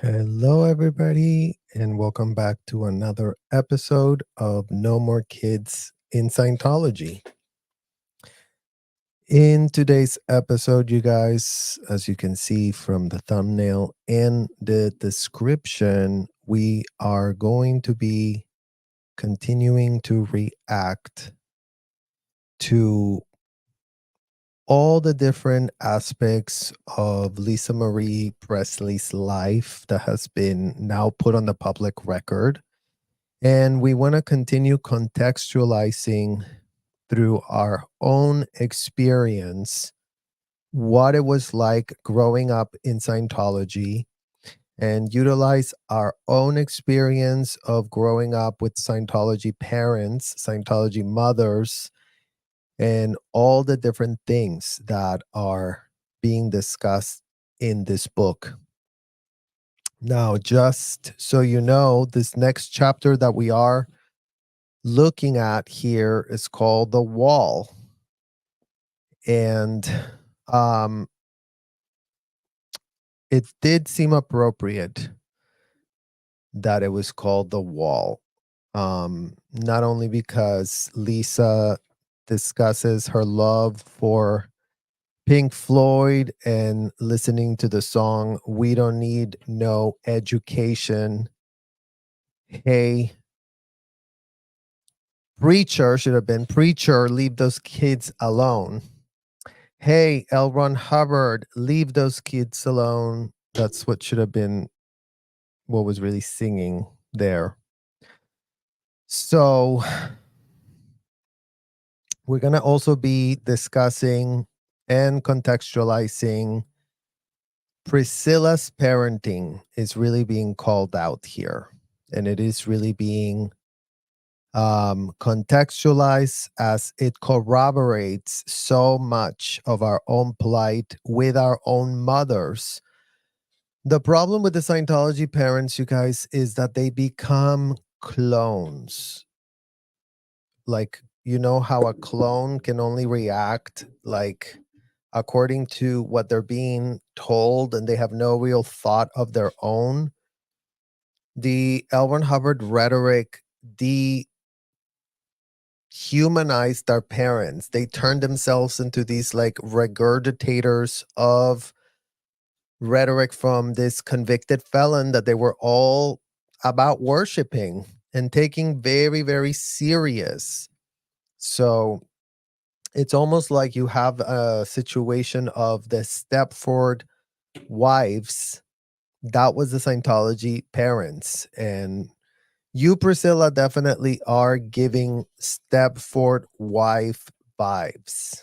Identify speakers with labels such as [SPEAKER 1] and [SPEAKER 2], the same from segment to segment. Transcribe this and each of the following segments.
[SPEAKER 1] Hello, everybody, and welcome back to another episode of No More Kids in Scientology. In today's episode, you guys, as you can see from the thumbnail and the description, we are going to be continuing to react to all the different aspects of Lisa Marie Presley's life that has been now put on the public record. And we want to continue contextualizing through our own experience what it was like growing up in Scientology and utilize our own experience of growing up with Scientology parents, Scientology mothers, and all the different things that are being discussed in this book. Now, just so you know, this next chapter that we are looking at here is called The Wall. And um, it did seem appropriate that it was called The Wall. Not only because Lisa discusses her love for Pink Floyd and listening to the song We Don't Need No Education. Hey, preacher, should have been preacher, leave those kids alone. Hey, L. Ron Hubbard, leave those kids alone. That's what should have been what was really singing there. So we're going to also be discussing and contextualizing Priscilla's parenting is really being called out here. And it is really being contextualized as it corroborates so much of our own plight with our own mothers. The problem with the Scientology parents, you guys, is that they become clones. Like, you know how a clone can only react like according to what they're being told and they have no real thought of their own. The L. Ron Hubbard rhetoric dehumanized our parents. They turned themselves into these like regurgitators of rhetoric from this convicted felon that they were all about worshiping and taking very, very serious. So it's almost like you have a situation of the Stepford wives. That was the Scientology parents. And you, Priscilla, definitely are giving Stepford wife vibes.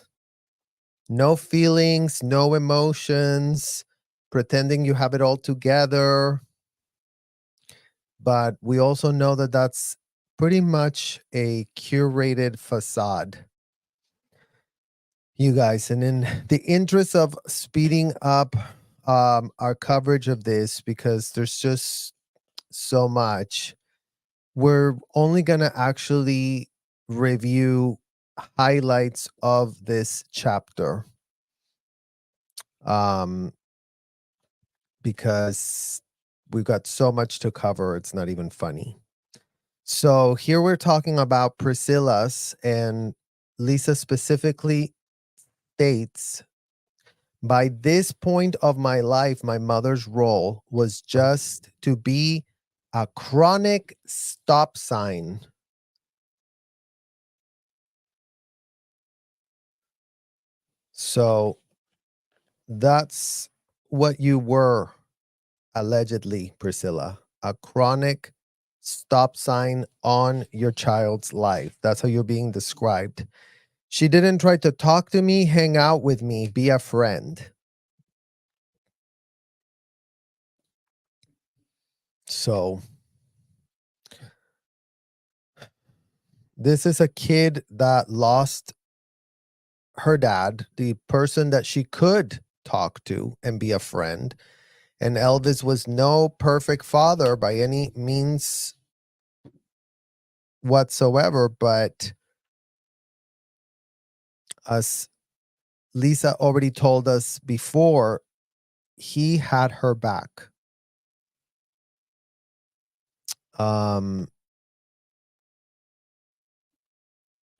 [SPEAKER 1] No feelings, no emotions, pretending you have it all together. But we also know that that's pretty much a curated facade, you guys. And in the interest of speeding up our coverage of this, because there's just so much, we're only going to actually review highlights of this chapter. Because we've got so much to cover, it's not even funny. So here we're talking about Priscilla's, and Lisa specifically states, by this point of my life, my mother's role was just to be a chronic stop sign. So that's what you were, allegedly, Priscilla, a chronic stop sign on your child's life. That's how you're being described. She didn't try to talk to me, hang out with me, be a friend. So this is a kid that lost her dad, the person that she could talk to and be a friend. And Elvis was no perfect father by any means whatsoever, but as Lisa already told us before, he had her back. Um,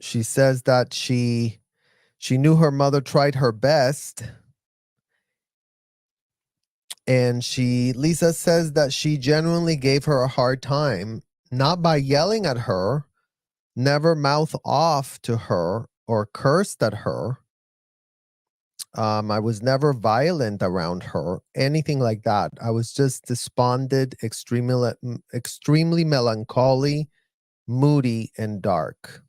[SPEAKER 1] she says that she knew her mother tried her best, and Lisa says that she genuinely gave her a hard time, not by yelling at her, never mouth off to her or cursed at her. I was never violent around her, anything like that. I was just despondent, extremely melancholy, moody, and dark.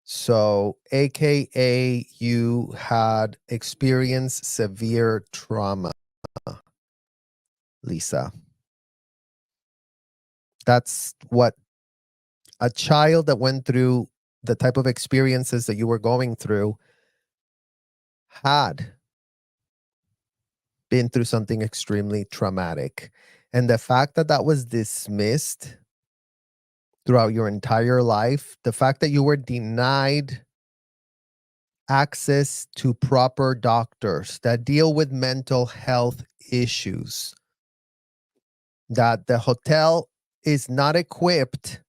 [SPEAKER 1] So, AKA, you had experienced severe trauma, Lisa. That's what a child that went through the type of experiences that you were going through had been through something extremely traumatic. And the fact that that was dismissed throughout your entire life, the fact that you were denied access to proper doctors that deal with mental health issues, that the hotel is not equipped.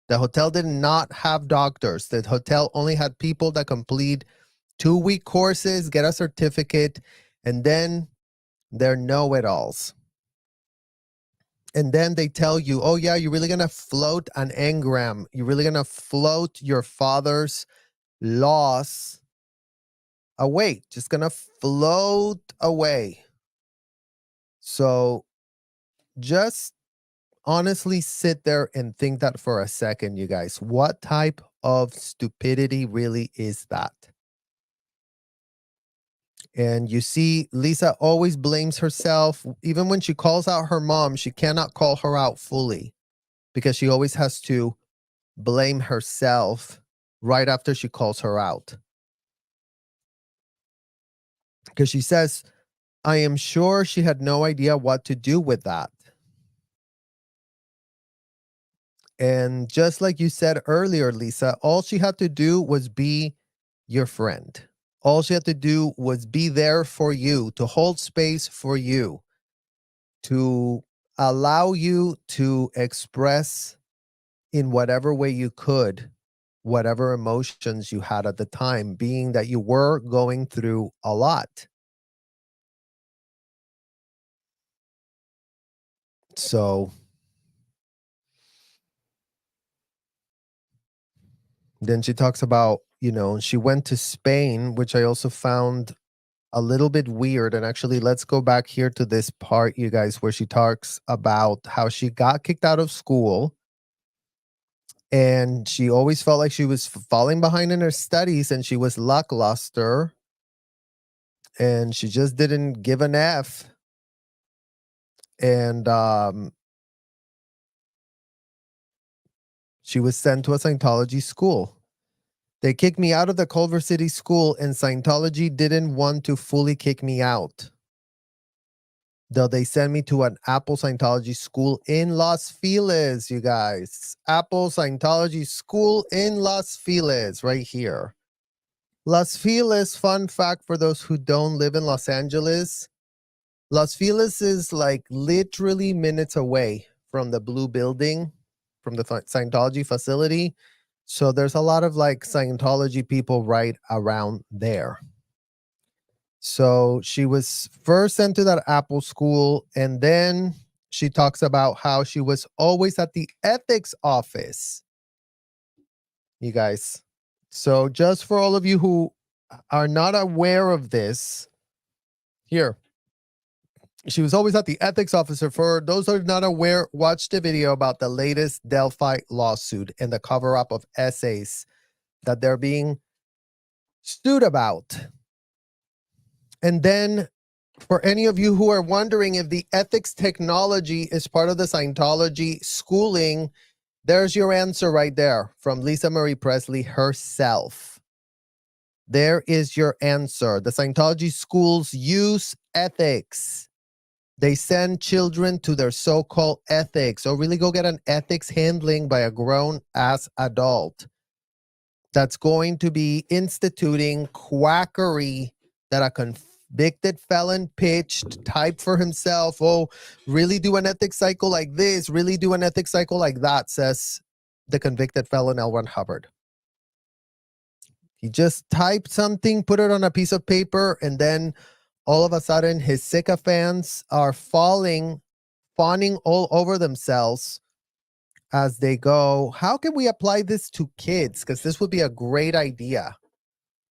[SPEAKER 1] The hotel did not have doctors. The hotel only had people that complete 2-week courses, get a certificate, and then they're know-it-alls. And then they tell you, oh yeah, you're really going to float an engram. You're really going to float your father's loss away. Just going to float away. So just honestly sit there and think that for a second, you guys. What type of stupidity really is that? And you see, Lisa always blames herself. Even when she calls out her mom, she cannot call her out fully because she always has to blame herself right after she calls her out. Because she says, I am sure she had no idea what to do with that. And just like you said earlier, Lisa, all she had to do was be your friend. All she had to do was be there for you, to hold space for you, to allow you to express in whatever way you could, whatever emotions you had at the time, being that you were going through a lot. So then she talks about, she went to Spain, which I also found a little bit weird. And actually, let's go back here to this part, you guys, where she talks about how she got kicked out of school. And she always felt like she was falling behind in her studies and she was lackluster. And she just didn't give an F. And she was sent to a Scientology school. They kicked me out of the Culver City school, and Scientology didn't want to fully kick me out. Though they sent me to an Apple Scientology school in Los Feliz, you guys. Apple Scientology school in Los Feliz, right here. Los Feliz, fun fact for those who don't live in Los Angeles. Los Feliz is like literally minutes away from the blue building, from the Scientology facility. So there's a lot of like Scientology people right around there. So she was first sent to that Apple school, and then she talks about how she was always at the ethics office. You guys. So just for all of you who are not aware of this, here. She was always at the ethics officer. For those who are not aware, watch the video about the latest Delphi lawsuit and the cover-up of essays that they're being sued about. And then for any of you who are wondering if the ethics technology is part of the Scientology schooling, there's your answer right there from Lisa Marie Presley herself. There is your answer. The Scientology schools use ethics. They send children to their so-called ethics, or really go get an ethics handling by a grown-ass adult that's going to be instituting quackery that convicted felon pitched, typed for himself. Oh, really do an ethics cycle like this, really do an ethics cycle like that, says the convicted felon L. Ron Hubbard. He just typed something, put it on a piece of paper, and then all of a sudden his sycophants are fawning all over themselves as they go, how can we apply this to kids? Because this would be a great idea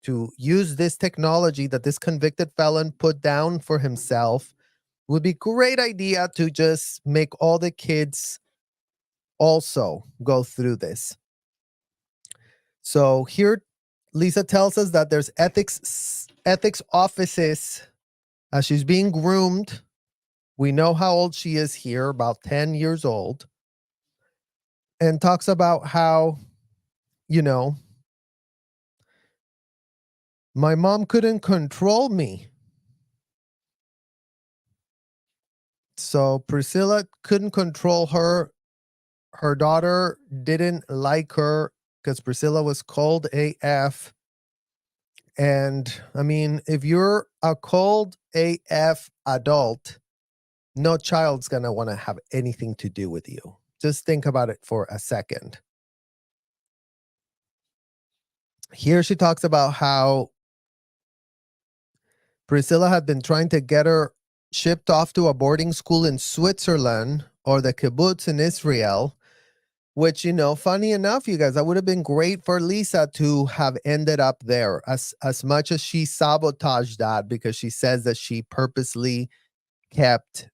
[SPEAKER 1] to use this technology that this convicted felon put down for himself. Would be great idea to just make all the kids also go through this. So here Lisa tells us that there's ethics offices as she's being groomed. We know how old she is here, about 10 years old. And talks about how, my mom couldn't control me. So Priscilla couldn't control her. Her daughter didn't like her because Priscilla was cold AF. And I mean, if you're a cold AF adult, no child's going to want to have anything to do with you. Just think about it for a second. Here she talks about how Priscilla had been trying to get her shipped off to a boarding school in Switzerland or the kibbutz in Israel, which, funny enough, you guys, that would have been great for Lisa to have ended up there, as much as she sabotaged that because she says that she purposely kept,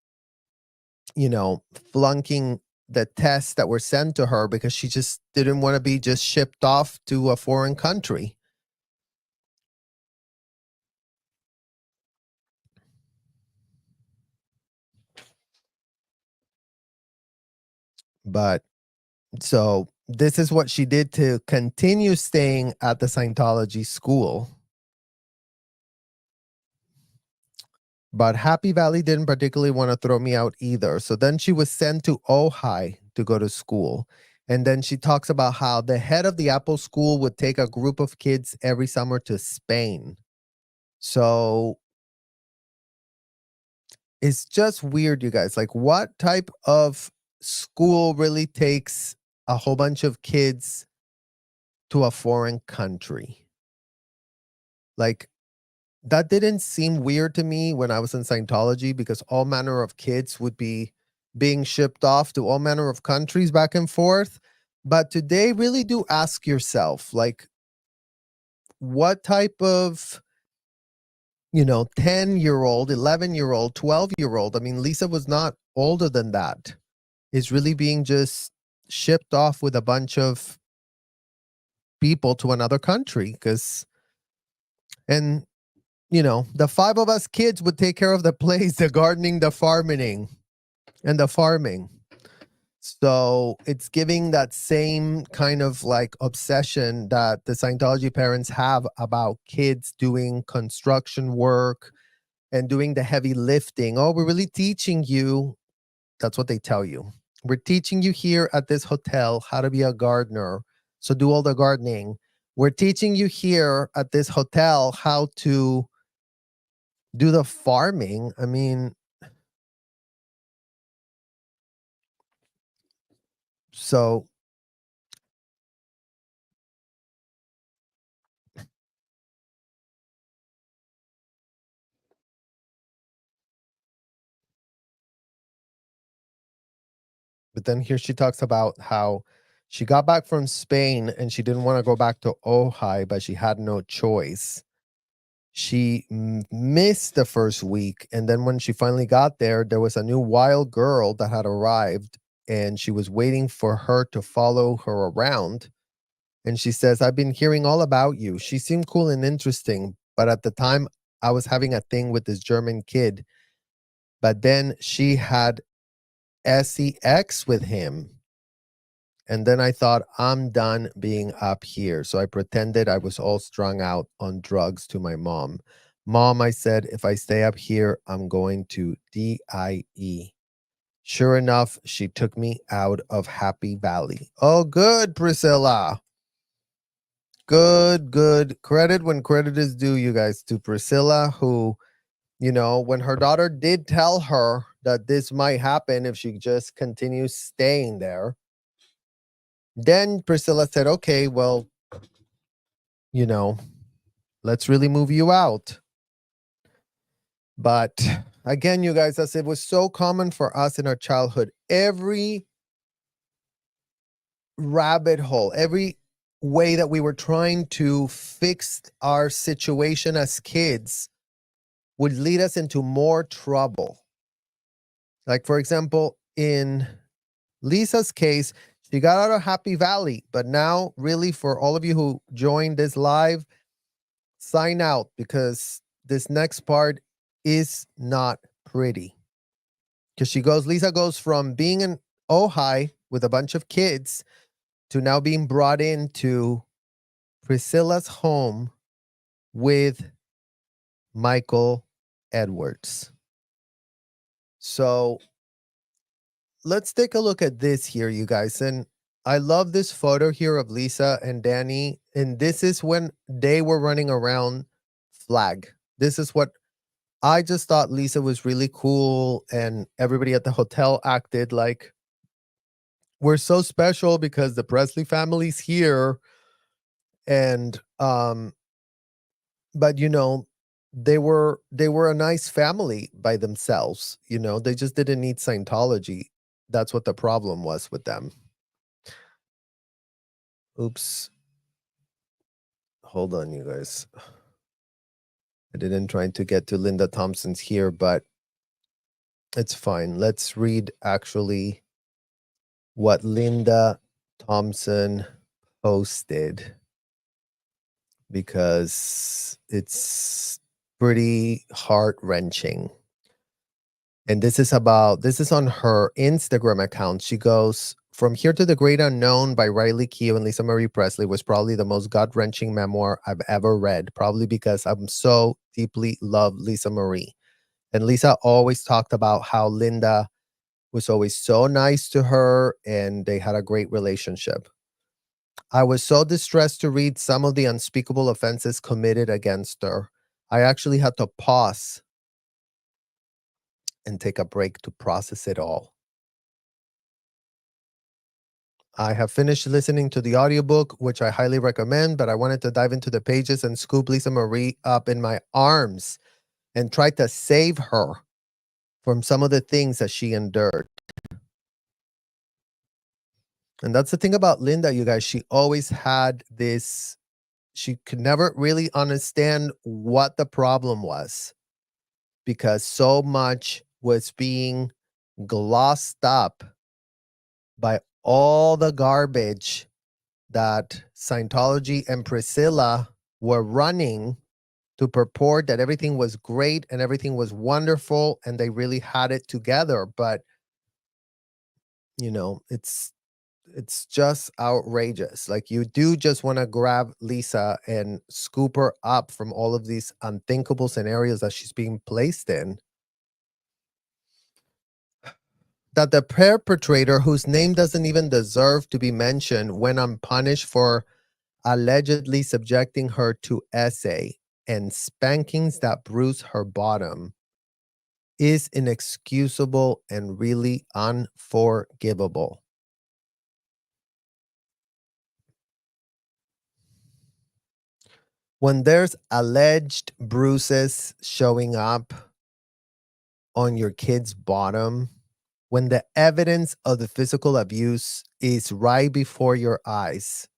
[SPEAKER 1] flunking the tests that were sent to her because she just didn't want to be just shipped off to a foreign country. But so this is what she did to continue staying at the Scientology school. But Happy Valley didn't particularly want to throw me out either. So then she was sent to Ojai to go to school. And then she talks about how the head of the Apple school would take a group of kids every summer to Spain. So it's just weird, you guys. Like, what type of school really takes a whole bunch of kids to a foreign country? Like, that didn't seem weird to me when I was in Scientology because all manner of kids would be being shipped off to all manner of countries back and forth. But today, really do ask yourself, like, what type of, 10-year-old, 11-year-old, 12-year-old, I mean, Lisa was not older than that, is really being just shipped off with a bunch of people to another country and the five of us kids would take care of the place, the gardening, the farming, and the farming. So it's giving that same kind of like obsession that the Scientology parents have about kids doing construction work and doing the heavy lifting. Oh, we're really teaching you. That's what they tell you. We're teaching you here at this hotel how to be a gardener. So do all the gardening. We're teaching you here at this hotel how to do the farming. I mean, so but then here she talks about how she got back from Spain and she didn't want to go back to Ojai, but she had no choice. She missed the first week. And then when she finally got there, there was a new wild girl that had arrived and she was waiting for her to follow her around. And she says, I've been hearing all about you. She seemed cool and interesting. But at the time, I was having a thing with this German kid. But then she had sex with him. And then I thought, I'm done being up here. So I pretended I was all strung out on drugs to my mom. Mom, I said, if I stay up here, I'm going to DIE. Sure enough, she took me out of Happy Valley. Oh, good, Priscilla. Good. Credit when credit is due, you guys, to Priscilla, who When her daughter did tell her that this might happen if she just continues staying there, then Priscilla said, okay, well, you know, let's really move you out. But again, you guys, as it was so common for us in our childhood, every rabbit hole, every way that we were trying to fix our situation as kids would lead us into more trouble. Like, for example, in Lisa's case, she got out of Happy Valley, but now, really, for all of you who joined this live, sign out because this next part is not pretty. Because Lisa goes from being in Ojai with a bunch of kids to now being brought into Priscilla's home with Michael Edwards. So let's take a look at this here, you guys. And I love this photo here of Lisa and Danny. And this is when they were running around flag. This is what I just thought Lisa was really cool. And everybody at the hotel acted like we're so special because the Presley family's here. And, but they were a nice family by themselves. They just didn't need Scientology. That's what the problem was with them. Oops. Hold on, you guys. I didn't try to get to Linda Thompson's here, but it's fine. Let's read actually what Linda Thompson posted because it's pretty heart-wrenching. And this is on her Instagram account. She goes, "From Here to the Great Unknown by Riley Keough and Lisa Marie Presley was probably the most gut-wrenching memoir I've ever read, probably because I'm so deeply love Lisa Marie. And Lisa always talked about how Linda was always so nice to her and they had a great relationship. I was so distressed to read some of the unspeakable offenses committed against her. I actually had to pause and take a break to process it all. I have finished listening to the audiobook, which I highly recommend, but I wanted to dive into the pages and scoop Lisa Marie up in my arms and try to save her from some of the things that she endured." And that's the thing about Linda, you guys. She always had this, she could never really understand what the problem was because so much was being glossed up by all the garbage that Scientology and Priscilla were running to purport that everything was great and everything was wonderful and they really had it together. But, it's just outrageous. Like, you do just want to grab Lisa and scoop her up from all of these unthinkable scenarios that she's being placed in. That the perpetrator, whose name doesn't even deserve to be mentioned, went unpunished for allegedly subjecting her to essay and spankings that bruise her bottom, is inexcusable and really unforgivable. When there's alleged bruises showing up on your kid's bottom, when the evidence of the physical abuse is right before your eyes,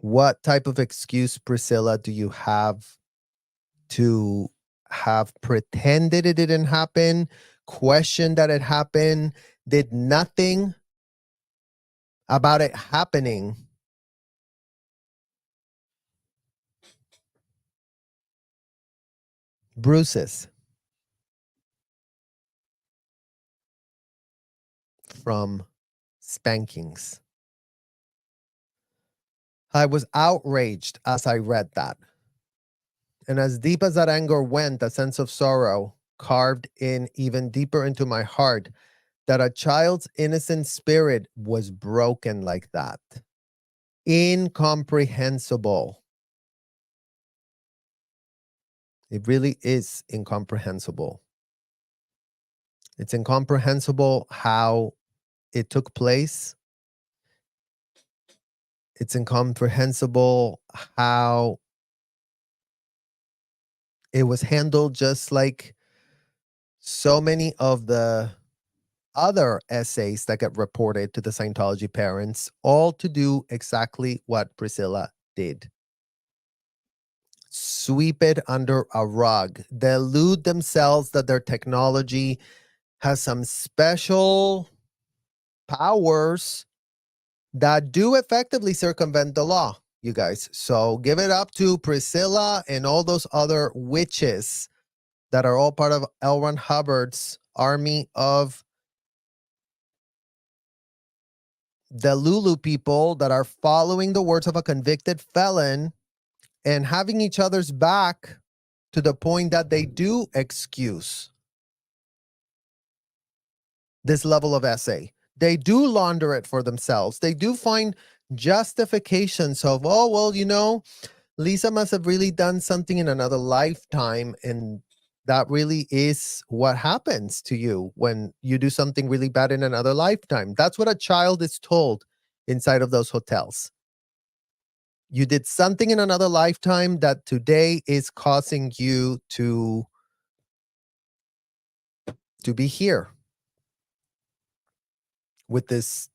[SPEAKER 1] what type of excuse, Priscilla, do you have to have pretended it didn't happen, questioned that it happened, did nothing about it happening? Bruises from spankings. I was outraged as I read that. And as deep as that anger went, a sense of sorrow carved in even deeper into my heart that a child's innocent spirit was broken like that. Incomprehensible. It really is incomprehensible. It's incomprehensible how it took place. It's incomprehensible how it was handled, just like so many of the other essays that get reported to the Scientology parents, all to do exactly what Priscilla did. Sweep it under a rug, delude themselves that their technology has some special powers that do effectively circumvent the law, you guys. So give it up to Priscilla and all those other witches that are all part of L. Ron Hubbard's army of the Lulu people that are following the words of a convicted felon and having each other's back to the point that they do excuse this level of essay. They do launder it for themselves. They do find justifications of, oh, well, Lisa must have really done something in another lifetime. And that really is what happens to you when you do something really bad in another lifetime. That's what a child is told inside of those hotels. You did something in another lifetime that today is causing you to be here with this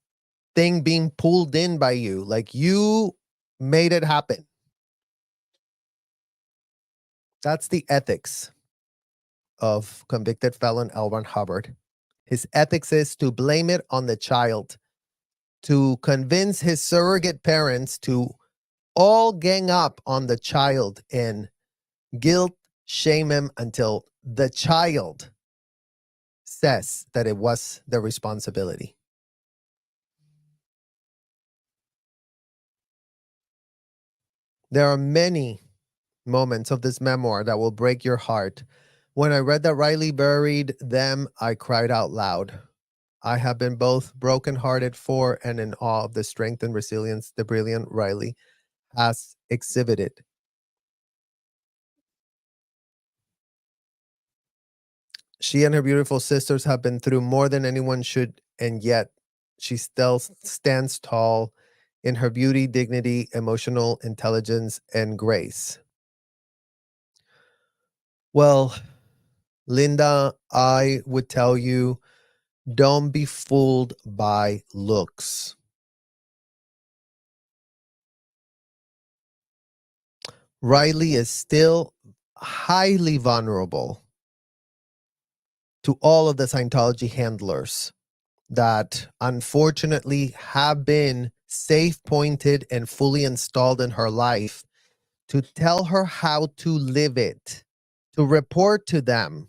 [SPEAKER 1] thing being pulled in by you. Like you made it happen. That's the ethics of convicted felon L. Ron Hubbard. His ethics is to blame it on the child, to convince his surrogate parents to all gang up on the child and guilt, shame him until the child says that it was their responsibility. There are many moments of this memoir that will break your heart. When I read that Riley buried them, I cried out loud. I have been both brokenhearted for and in awe of the strength and resilience the brilliant Riley has exhibited. She and her beautiful sisters have been through more than anyone should, and yet she still stands tall in her beauty, dignity, emotional intelligence, and grace. Well, Linda, I would tell you, don't be fooled by looks. Riley is still highly vulnerable to all of the Scientology handlers that unfortunately have been safe pointed and fully installed in her life to tell her how to live it, to report to them,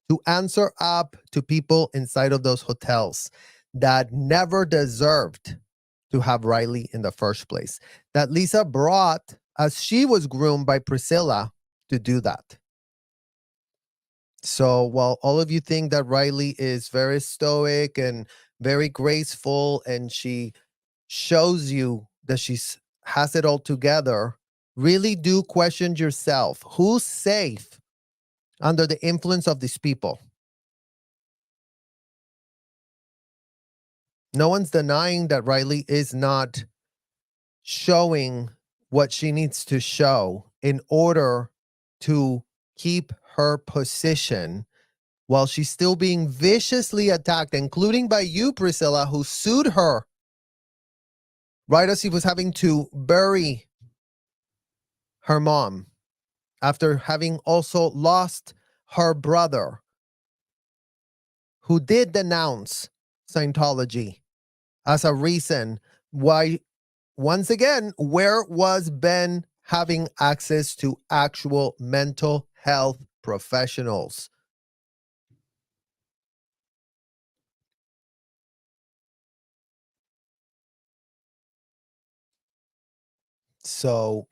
[SPEAKER 1] to answer up to people inside of those hotels that never deserved to have Riley in the first place. That Lisa brought, as she was groomed by Priscilla to do that. So while all of you think that Riley is very stoic and very graceful and she shows you that has it all together, really do question yourself. Who's safe under the influence of these people? No one's denying that Riley is not showing what she needs to show in order to keep her position while she's still being viciously attacked, including by you, Priscilla, who sued her right as he was having to bury her mom after having also lost her brother, who did denounce Scientology as a reason why, once again, where was Ben having access to actual mental health professionals? So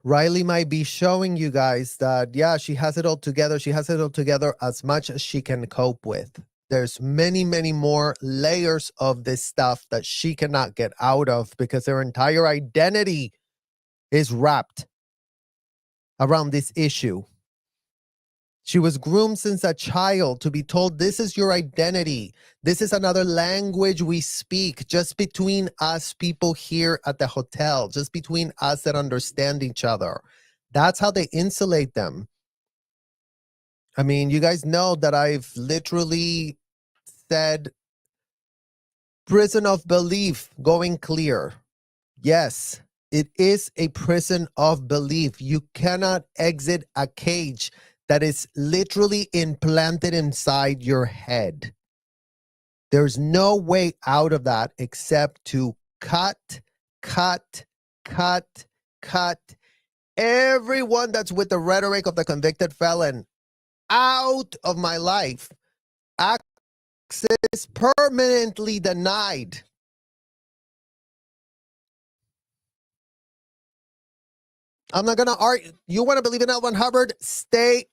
[SPEAKER 1] Riley might be showing you guys that, yeah, she has it all together. She has it all together as much as she can cope with. There's many, many more layers of this stuff that she cannot get out of because her entire identity is wrapped around this issue. She was groomed since a child to be told, this is your identity. This is another language we speak just between us people here at the hotel, just between us that understand each other. That's how they insulate them. I mean, you guys know that I've literally said prison of belief going clear. Yes, it is a prison of belief. You cannot exit a cage that is literally implanted inside your head. There's no way out of that except to cut everyone that's with the rhetoric of the convicted felon out of my life. Access permanently denied. I'm not going to argue. You want to believe in L. Ron Hubbard? Stay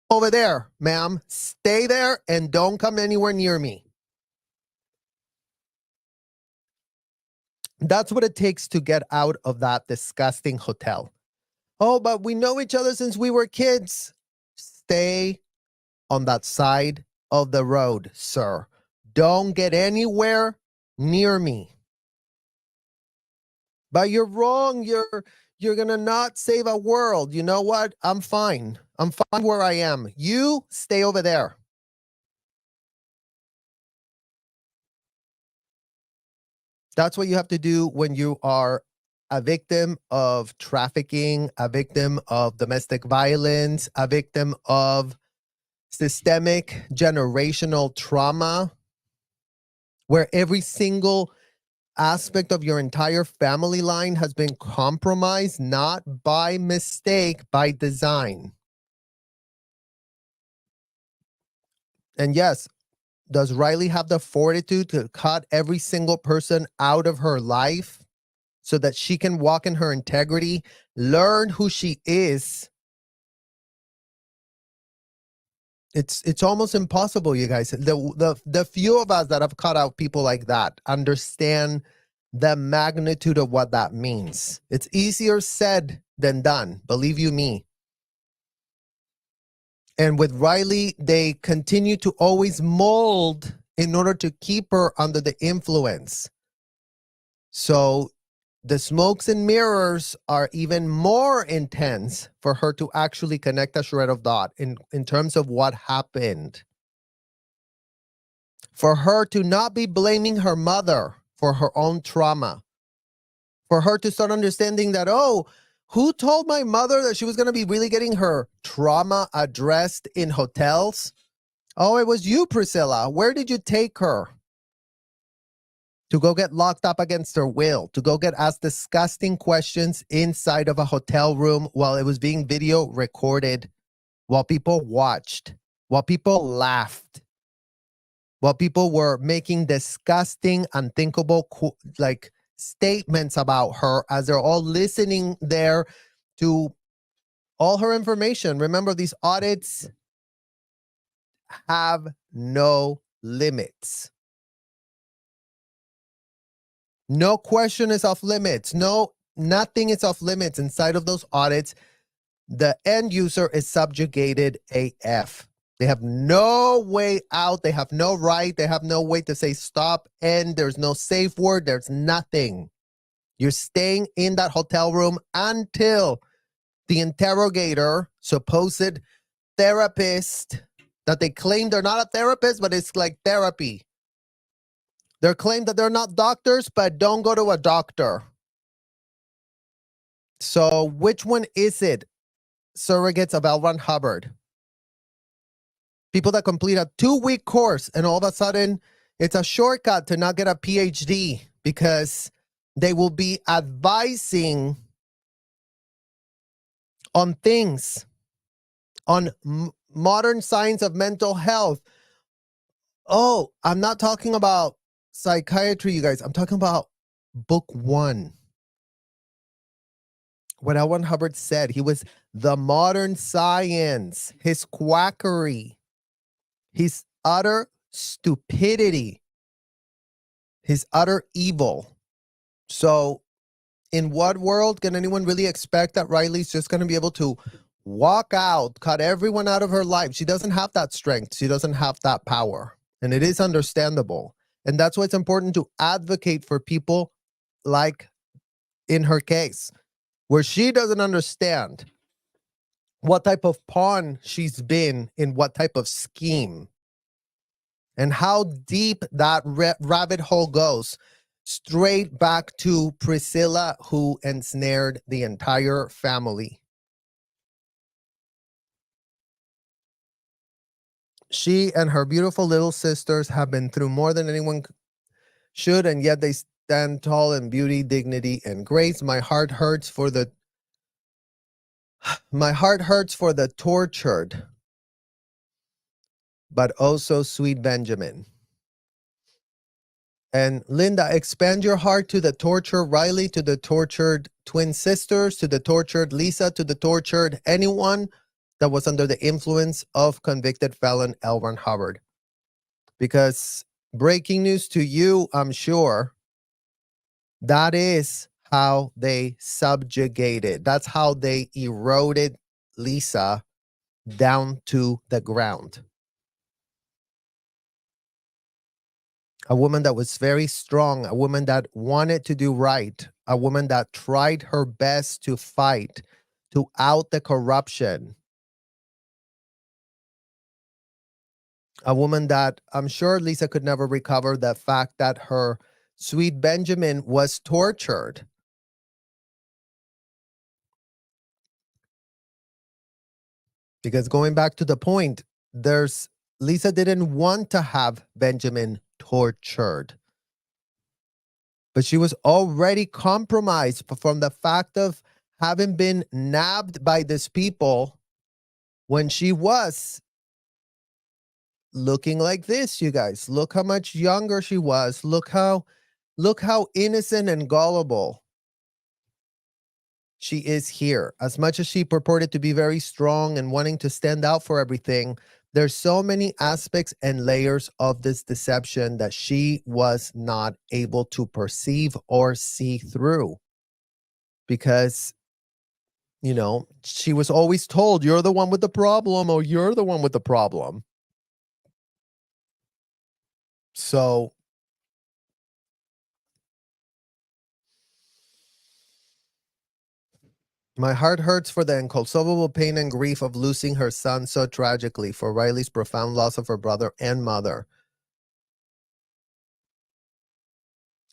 [SPEAKER 1] over there, ma'am. Stay there and don't come anywhere near me. That's what it takes to get out of that disgusting hotel. Oh, but we know each other since we were kids. Stay on that side of the road, sir. Don't get anywhere near me. But you're wrong. You're going to not save a world. You know what? I'm fine. I'm fine where I am. You stay over there. That's what you have to do when you are a victim of trafficking, a victim of domestic violence, a victim of systemic generational trauma, where every single aspect of your entire family line has been compromised, not by mistake, by design. And yes, does Riley have the fortitude to cut every single person out of her life so that she can walk in her integrity, learn who she is? It's almost impossible, you guys. The few of us that have cut out people like that understand the magnitude of what that means. It's easier said than done, believe you me. And with Riley, they continue to always mold in order to keep her under the influence. So the smokes and mirrors are even more intense for her to actually connect a shred of dot in terms of what happened. For her to not be blaming her mother for her own trauma. For her to start understanding that, oh, who told my mother that she was going to be really getting her trauma addressed in hotels? Oh, it was you, Priscilla. Where did you take her? To go get locked up against her will, to go get asked disgusting questions inside of a hotel room while it was being video recorded, while people watched, while people laughed, while people were making disgusting, unthinkable, statements about her as they're all listening there to all her information. Remember, these audits have no limits. No question is off limits. No, nothing is off limits. Inside of those audits, the end user is subjugated AF. They have no way out. They have no right. They have no way to say stop, end. There's no safe word. There's nothing. You're staying in that hotel room until the interrogator, supposed therapist, that they claim they're not a therapist, but it's like therapy. They're claiming that they're not doctors, but don't go to a doctor. So which one is it? Surrogates of L. Ron Hubbard. People that complete a 2-week course and all of a sudden it's a shortcut to not get a PhD because they will be advising on things, on modern science of mental health. Oh, I'm not talking about psychiatry, you guys. I'm talking about book 1. What L. Ron Hubbard said, he was the modern science, his quackery, his utter stupidity, his utter evil. So In what world can anyone really expect that Riley's just going to be able to walk out, cut everyone out of her life? She doesn't have that strength. She doesn't have that power. And it is understandable. And that's why it's important to advocate for people like in her case, where she doesn't understand what type of pawn she's been in what type of scheme and how deep that rabbit hole goes, straight back to Priscilla, who ensnared the entire family. She and her beautiful little sisters have been through more than anyone should, and yet they stand tall in beauty, dignity, and grace. My heart hurts for the tortured, but also sweet Benjamin. And Linda, expand your heart to the tortured Riley, to the tortured twin sisters, to the tortured Lisa, to the tortured anyone that was under the influence of convicted felon L. Ron Hubbard. Because breaking news to you, I'm sure, that is how they subjugated. That's how they eroded Lisa down to the ground. A woman that was very strong, a woman that wanted to do right, a woman that tried her best to fight, to out the corruption. A woman that I'm sure Lisa could never recover the fact that her sweet Benjamin was tortured. Because going back to the point, Lisa didn't want to have Benjamin tortured. But she was already compromised from the fact of having been nabbed by these people when she was looking like this, you guys. Look how much younger she was. Look how innocent and gullible she is here. As much as she purported to be very strong and wanting to stand out for everything, there's so many aspects and layers of this deception that she was not able to perceive or see through. Because, she was always told, you're the one with the problem, or you're the one with the problem. So my heart hurts for the inconsolable pain and grief of losing her son so tragically, for Riley's profound loss of her brother and mother.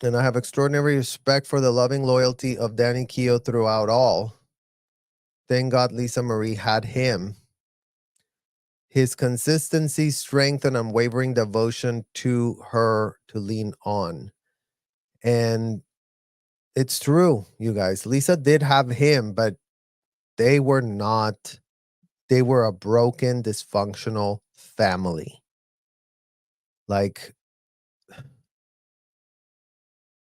[SPEAKER 1] And I have extraordinary respect for the loving loyalty of Danny Keough throughout all. Thank God Lisa Marie had him. His consistency, strength, and unwavering devotion to her to lean on. And it's true, you guys. Lisa did have him, but they were not. They were a broken, dysfunctional family. Like,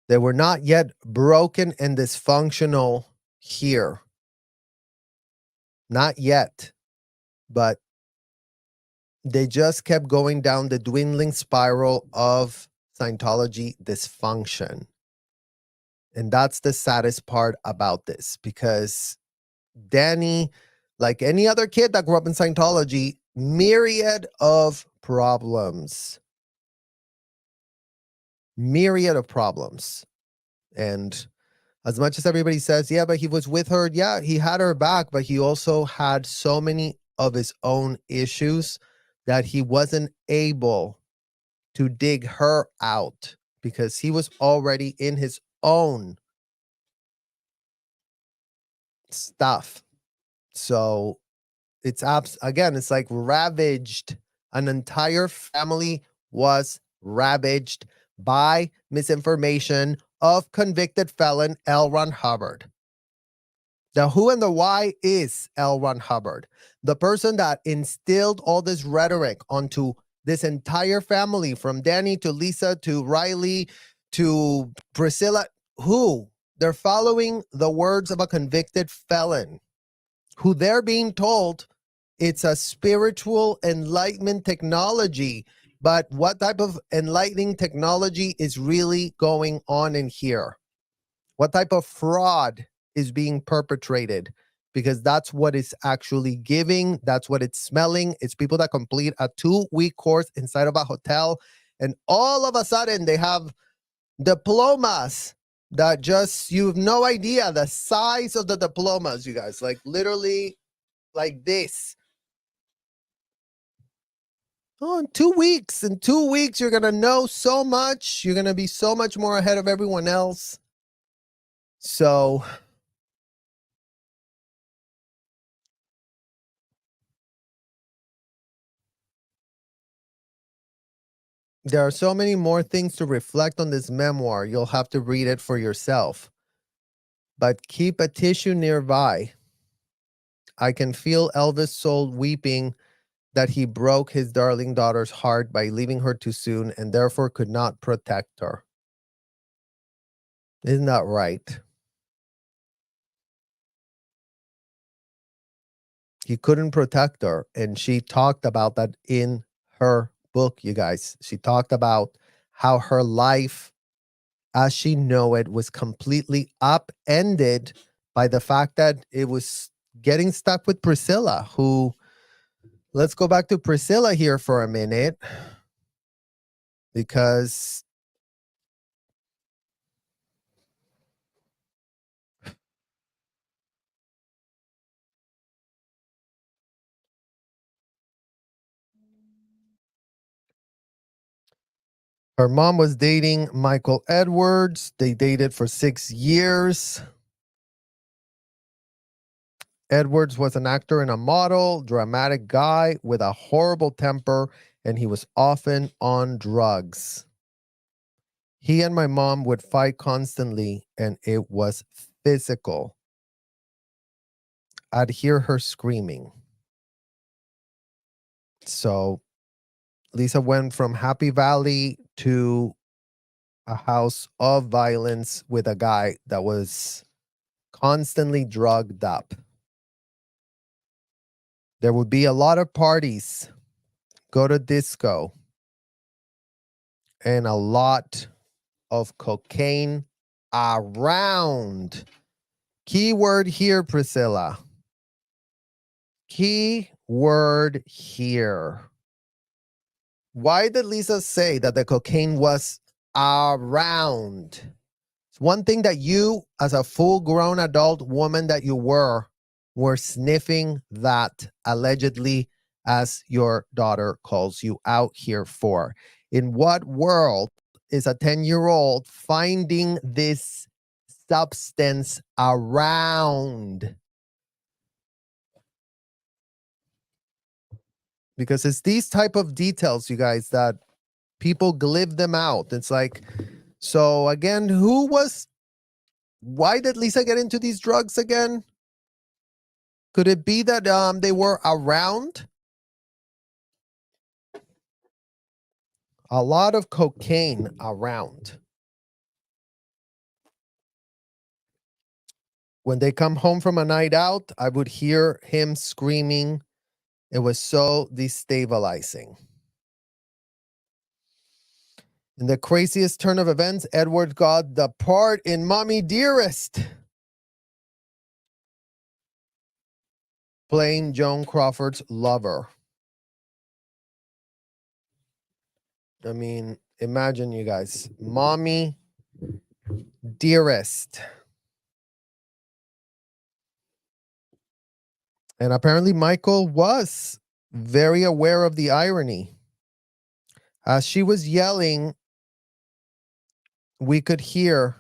[SPEAKER 1] they were not yet broken and dysfunctional here. Not yet. But they just kept going down the dwindling spiral of Scientology dysfunction. And that's the saddest part about this, because Danny, like any other kid that grew up in Scientology, myriad of problems. Myriad of problems. And as much as everybody says, yeah, but he was with her. Yeah, he had her back, but he also had so many of his own issues that he wasn't able to dig her out, because he was already in his own stuff. So it's again, it's like ravaged. An entire family was ravaged by misinformation of convicted felon L. Ron Hubbard. The who and the why is L. Ron Hubbard, the person that instilled all this rhetoric onto this entire family, from Danny to Lisa to Riley to Priscilla. Who? They're following the words of a convicted felon, who they're being told it's a spiritual enlightenment technology. But what type of enlightening technology is really going on in here? What type of fraud is being perpetrated? Because that's what it's actually giving. That's what it's smelling. It's people that complete a 2-week course inside of a hotel, and all of a sudden they have diplomas that just, you have no idea the size of the diplomas, you guys. Like literally like this. Oh, in 2 weeks. In 2 weeks, you're going to know so much. You're going to be so much more ahead of everyone else. So there are so many more things to reflect on this memoir. You'll have to read it for yourself. But keep a tissue nearby. I can feel Elvis' soul weeping that he broke his darling daughter's heart by leaving her too soon and therefore could not protect her. Isn't that right? He couldn't protect her. And she talked about that in her book, you guys. She talked about how her life as she know it was completely upended by the fact that it was getting stuck with Priscilla, who, let's go back to Priscilla here for a minute, because her mom was dating Michael Edwards. They dated for 6 years. Edwards was an actor and a model, dramatic guy with a horrible temper, and he was often on drugs. He and my mom would fight constantly, and it was physical. I'd hear her screaming. So Lisa went from Happy Valley to a house of violence with a guy that was constantly drugged up. There would be a lot of parties, go to disco, and a lot of cocaine around. Key word here, Priscilla. Key word here. Why did Lisa say that the cocaine was around? It's one thing that you, as a full-grown adult woman that you were sniffing that allegedly, as your daughter calls you out here for. In what world is a 10-year-old finding this substance around? Because it's these type of details, you guys, that people glib them out. It's like, so again, why did Lisa get into these drugs again? Could it be that they were around? A lot of cocaine around. When they come home from a night out, I would hear him screaming. It was so destabilizing. In the craziest turn of events, Edward got the part in Mommy Dearest, playing Joan Crawford's lover. I mean, imagine, you guys, Mommy Dearest. And apparently Michael was very aware of the irony. As she was yelling, we could hear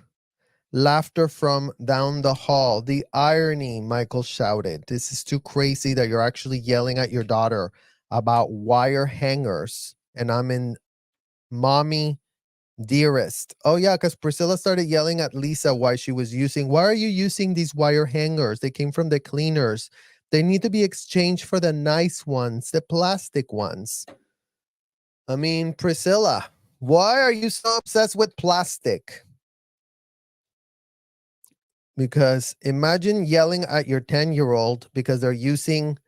[SPEAKER 1] laughter from down the hall. The irony, Michael shouted. This is too crazy that you're actually yelling at your daughter about wire hangers. And I'm in Mommy Dearest. Oh yeah, because Priscilla started yelling at Lisa why are you using these wire hangers? They came from the cleaners. They need to be exchanged for the nice ones, the plastic ones. I mean, Priscilla, why are you so obsessed with plastic? Because imagine yelling at your 10-year-old because they're using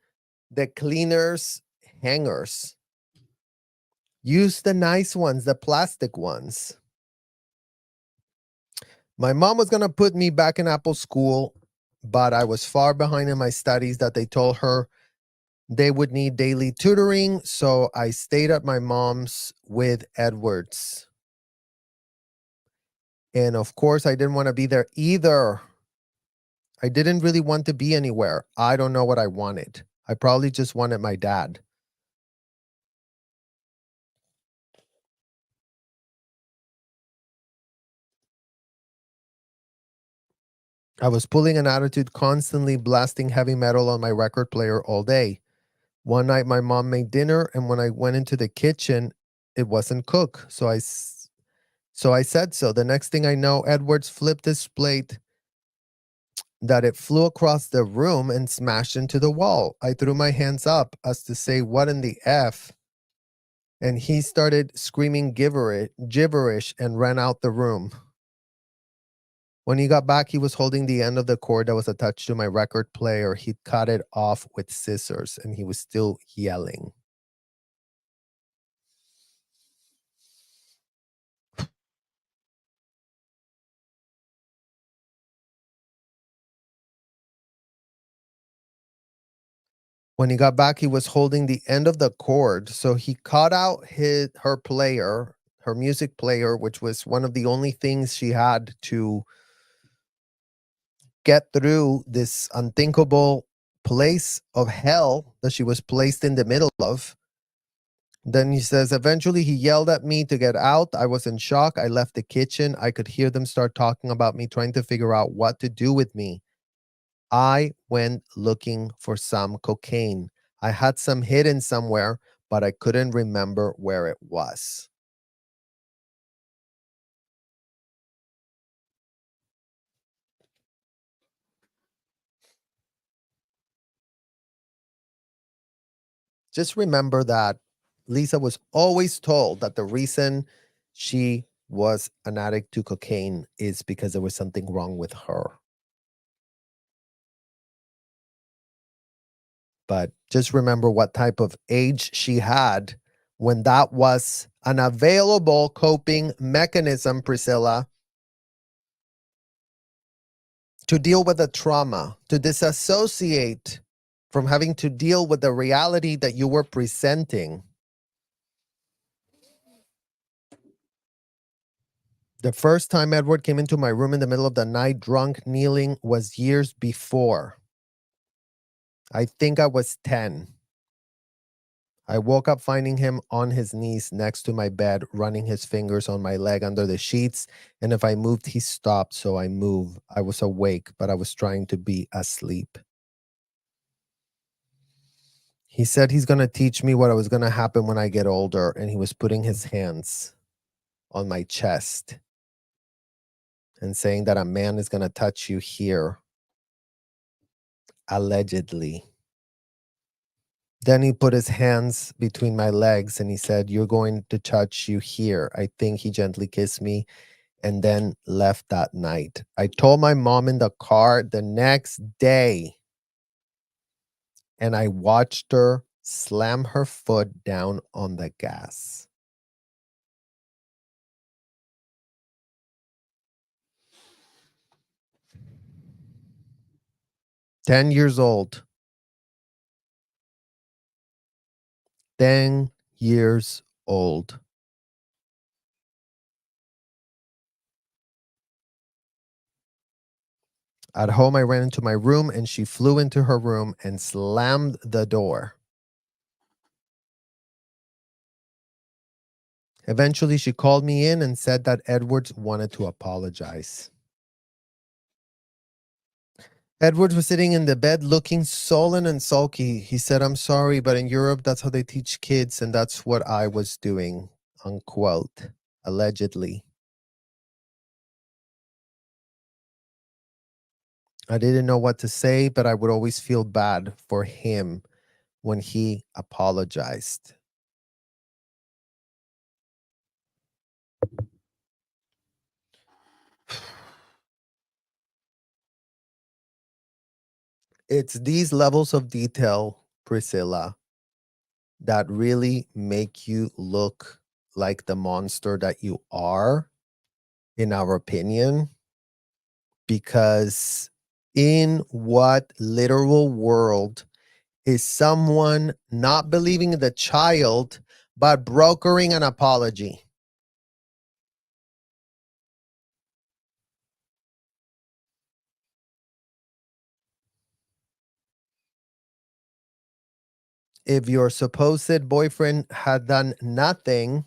[SPEAKER 1] the cleaners hangers. Use the nice ones, the plastic ones. My mom was going to put me back in Apple school, but I was far behind in my studies that they told her they would need daily tutoring. So I stayed at my mom's with Edwards. And of course, I didn't want to be there either. I didn't really want to be anywhere. I don't know what I wanted. I probably just wanted my dad. I was pulling an attitude, constantly blasting heavy metal on my record player all day. One night, my mom made dinner, and when I went into the kitchen, it wasn't cooked. So I said so. The next thing I know, Edwards flipped his plate that it flew across the room and smashed into the wall. I threw my hands up as to say, "What in the F?" And he started screaming gibberish and ran out the room. When he got back, he was holding the end of the cord that was attached to my record player. He'd cut it off with scissors, and he was still yelling. When he got back, he was holding the end of the cord. So he cut out her player, her music player, which was one of the only things she had to get through this unthinkable place of hell that she was placed in the middle of. Then he says, eventually he yelled at me to get out. I was in shock. I left the kitchen. I could hear them start talking about me, trying to figure out what to do with me. I went looking for some cocaine. I had some hidden somewhere, but I couldn't remember where it was. Just remember that Lisa was always told that the reason she was an addict to cocaine is because there was something wrong with her. But just remember what type of age she had when that was an available coping mechanism, Priscilla, to deal with the trauma, to disassociate from having to deal with the reality that you were presenting. The first time Edward came into my room in the middle of the night, drunk, kneeling, was years before. I think I was 10. I woke up finding him on his knees next to my bed, running his fingers on my leg under the sheets. And if I moved, he stopped. So I moved. I was awake, but I was trying to be asleep. He said he's going to teach me what was going to happen when I get older. And he was putting his hands on my chest and saying that a man is going to touch you here, allegedly. Then he put his hands between my legs and he said, "You're going to touch you here." I think he gently kissed me and then left that night. I told my mom in the car the next day, and I watched her slam her foot down on the gas. "10 years old. 10 years old." At home, I ran into my room and she flew into her room and slammed the door. Eventually, she called me in and said that Edwards wanted to apologize. Edwards was sitting in the bed looking sullen and sulky. He said, "I'm sorry, but in Europe, that's how they teach kids, and that's what I was doing," unquote, allegedly. I didn't know what to say, but I would always feel bad for him when he apologized. It's these levels of detail, Priscilla, that really make you look like the monster that you are, in our opinion. Because in what literal world is someone not believing in the child but brokering an apology? If your supposed boyfriend had done nothing,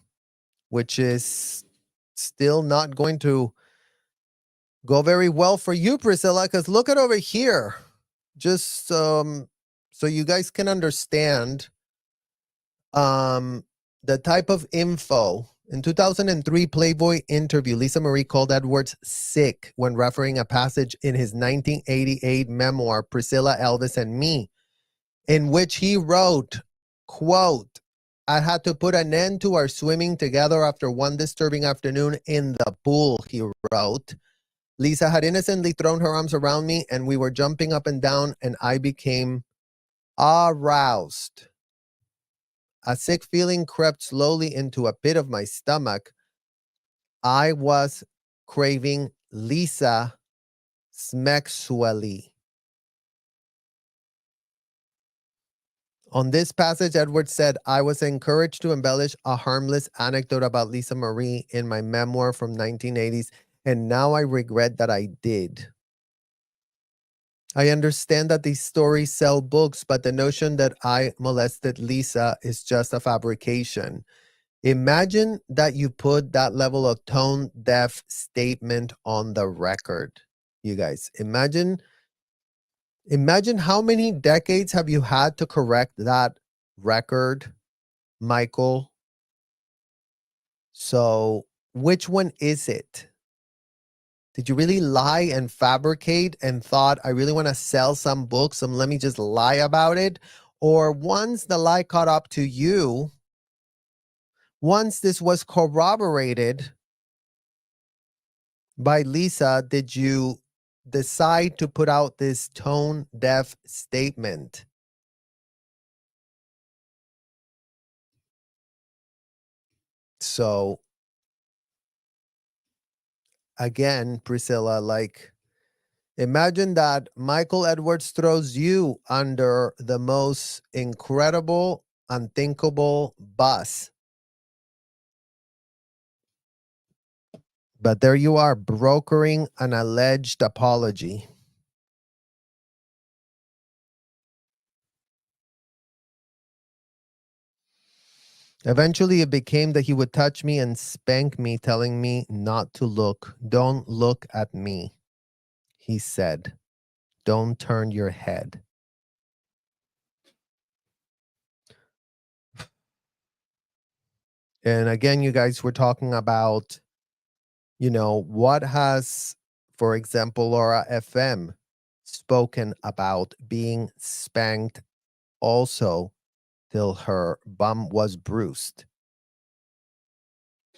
[SPEAKER 1] which is still not going to go very well for you, Priscilla, because look at over here. Just so you guys can understand the type of info. In 2003 Playboy interview, Lisa Marie called Edwards sick when referring a passage in his 1988 memoir, Priscilla, Elvis, and Me, in which he wrote, quote, "I had to put an end to our swimming together after one disturbing afternoon in the pool," he wrote. "Lisa had innocently thrown her arms around me and we were jumping up and down and I became aroused. A sick feeling crept slowly into a pit of my stomach. I was craving Lisa smexually." On this passage, Edwards said, "I was encouraged to embellish a harmless anecdote about Lisa Marie in my memoir from 1980s, and now I regret that I did. I understand that these stories sell books, but the notion that I molested Lisa is just a fabrication. Imagine that you put that level of tone deaf statement on the record. You guys, imagine how many decades have you had to correct that record, Michael? So, which one is it? Did you really lie and fabricate and thought, I really want to sell some books, so let me just lie about it? Or once the lie caught up to you, once this was corroborated by Lisa, did you decide to put out this tone deaf statement? So, again, Priscilla, like, imagine that Michael Edwards throws you under the most incredible, unthinkable bus. But there you are, brokering an alleged apology. Eventually, it became that he would touch me and spank me, telling me not to look. "Don't look at me," he said. "Don't turn your head." And again, you guys were talking about, what has, for example, Laura FM spoken about being spanked also till her bum was bruised.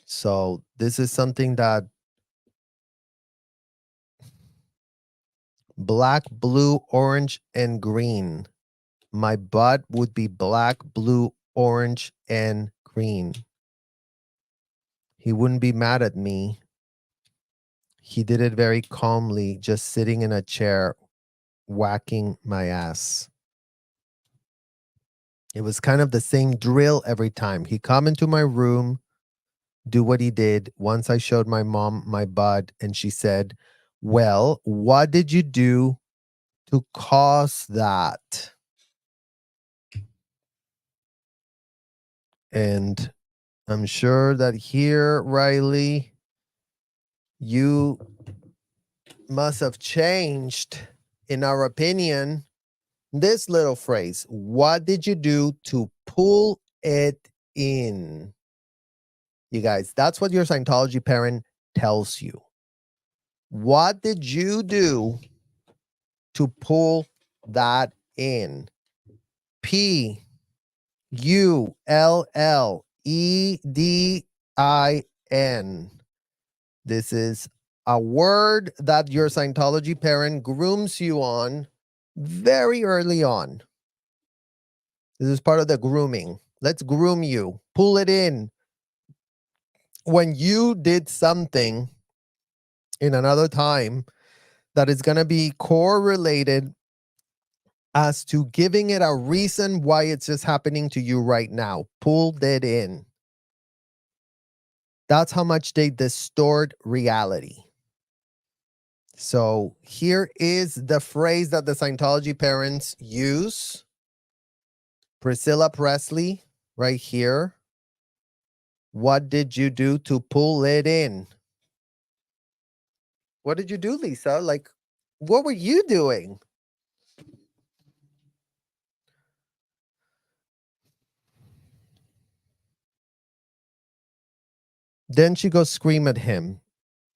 [SPEAKER 1] So this is something that black, blue, orange, and green. My butt would be black, blue, orange, and green. He wouldn't be mad at me. He did it very calmly, just sitting in a chair, whacking my ass. It was kind of the same drill every time. He'd come into my room, do what he did. Once I showed my mom my butt, and she said, "Well, what did you do to cause that?" And I'm sure that here, Riley, you must have changed, in our opinion, this little phrase. What did you do to pull it in? You guys, that's what your Scientology parent tells you. What did you do to pull that in? PULLEDIN. This is a word that your Scientology parent grooms you on very early on. This is part of the grooming. Let's groom you. Pull it in. When you did something in another time that is going to be correlated as to giving it a reason why it's just happening to you right now. Pulled it in. That's how much they distort reality. So here is the phrase that the Scientology parents use. Priscilla Presley, right here. What did you do to pull it in? What did you do, Lisa? Like, what were you doing? Then she goes scream at him.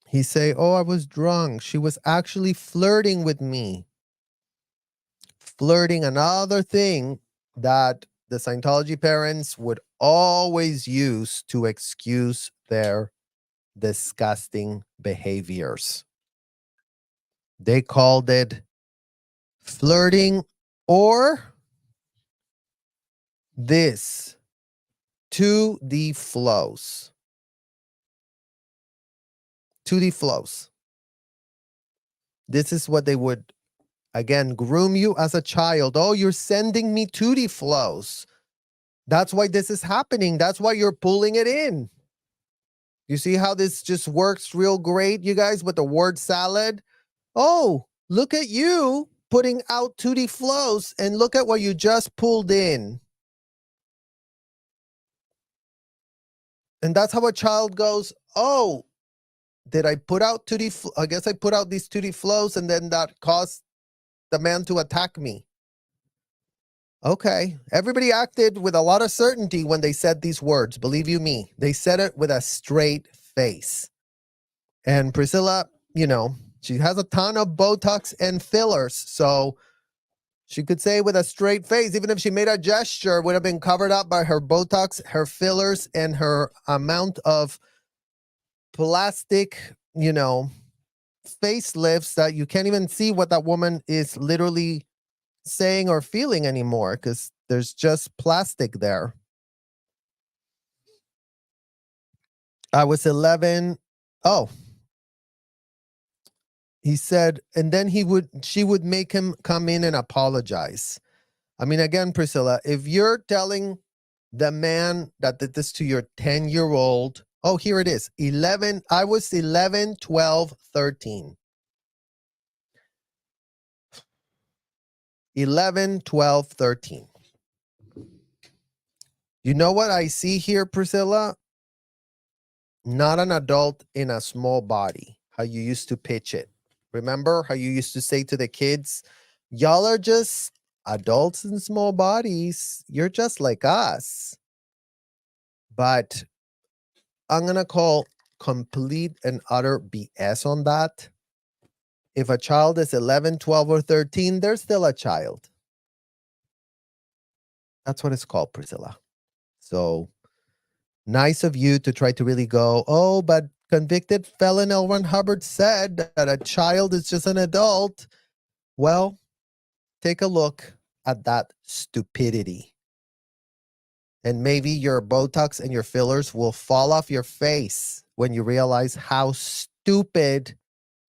[SPEAKER 1] He say, oh, I was drunk. She was actually flirting with me. Flirting, another thing that the Scientology parents would always use to excuse their disgusting behaviors. They called it flirting, or this, to the flows. To the flows. This is what they would, again, groom you as a child. Oh, you're sending me to the flows. That's why this is happening. That's why you're pulling it in. You see how this just works real great, you guys, with the word salad? Oh, look at you putting out tutti flows, and look at what you just pulled in. And that's how a child goes, oh, did I put out I guess I put out these tutti flows, and then that caused the man to attack me. Okay. Everybody acted with a lot of certainty when they said these words. Believe you me, they said it with a straight face. And Priscilla, she has a ton of Botox and fillers. So she could say with a straight face, even if she made a gesture, it would have been covered up by her Botox, her fillers, and her amount of plastic, facelifts that you can't even see what that woman is literally saying or feeling anymore, because there's just plastic there. I was 11. Oh, he said, and then she would make him come in and apologize. I mean, again, Priscilla, if you're telling the man that did this to your 10-year-old, oh, here it is. I was 11, 12, 13. 11, 12, 13. You know what I see here, Priscilla? Not an adult in a small body, how you used to pitch it. Remember how you used to say to the kids, y'all are just adults in small bodies. You're just like us. But I'm going to call complete and utter BS on that. If a child is 11, 12, or 13, they're still a child. That's what it's called, Priscilla. So nice of you to try to really go, oh, but convicted felon L. Ron Hubbard said that a child is just an adult. Well, take a look at that stupidity. And maybe your Botox and your fillers will fall off your face when you realize how stupid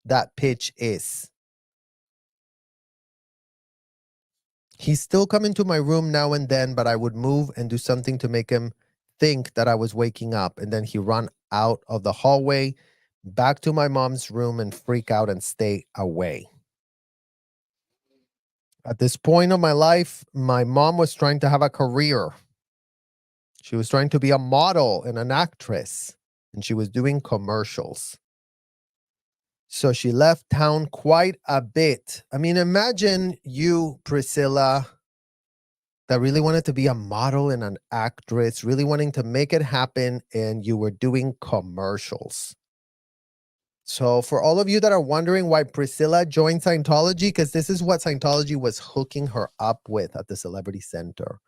[SPEAKER 1] that pitch is. He's still coming to my room now and then, but I would move and do something to make him think that I was waking up. And then he run out of the hallway, back to my mom's room, and freak out and stay away. At this point of my life, my mom was trying to have a career. She was trying to be a model and an actress, and she was doing commercials. So she left town quite a bit. I mean, imagine you, Priscilla, that really wanted to be a model and an actress, really wanting to make it happen, and you were doing commercials. So for all of you that are wondering why Priscilla joined Scientology, because this is what Scientology was hooking her up with at the Celebrity Center.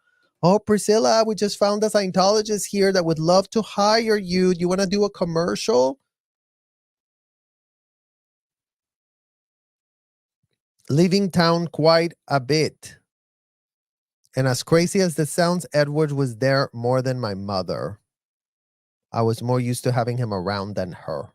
[SPEAKER 1] Oh, Priscilla, we just found a Scientologist here that would love to hire you. Do you want to do a commercial? Leaving town quite a bit. And as crazy as this sounds, Edward was there more than my mother. I was more used to having him around than her.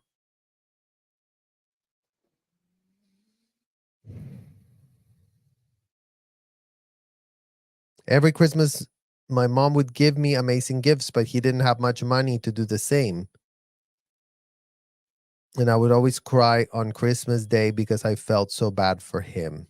[SPEAKER 1] Every Christmas, my mom would give me amazing gifts, but he didn't have much money to do the same. And I would always cry on Christmas Day because I felt so bad for him.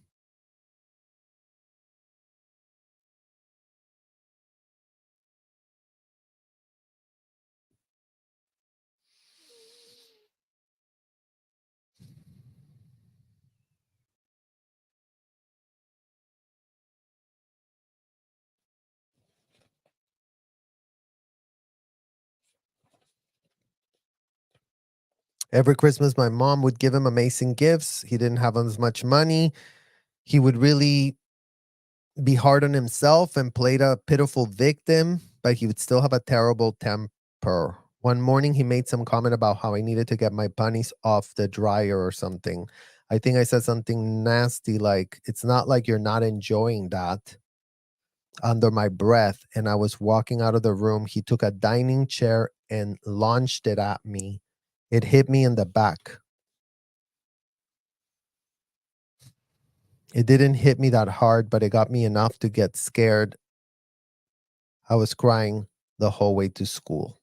[SPEAKER 1] Every Christmas, my mom would give him amazing gifts. He didn't have as much money. He would really be hard on himself and played a pitiful victim, but he would still have a terrible temper. One morning, he made some comment about how I needed to get my bunnies off the dryer or something. I think I said something nasty like, "It's not like you're not enjoying that," under my breath. And I was walking out of the room. He took a dining chair and launched it at me. It hit me in the back. It didn't hit me that hard, but it got me enough to get scared. I was crying the whole way to school.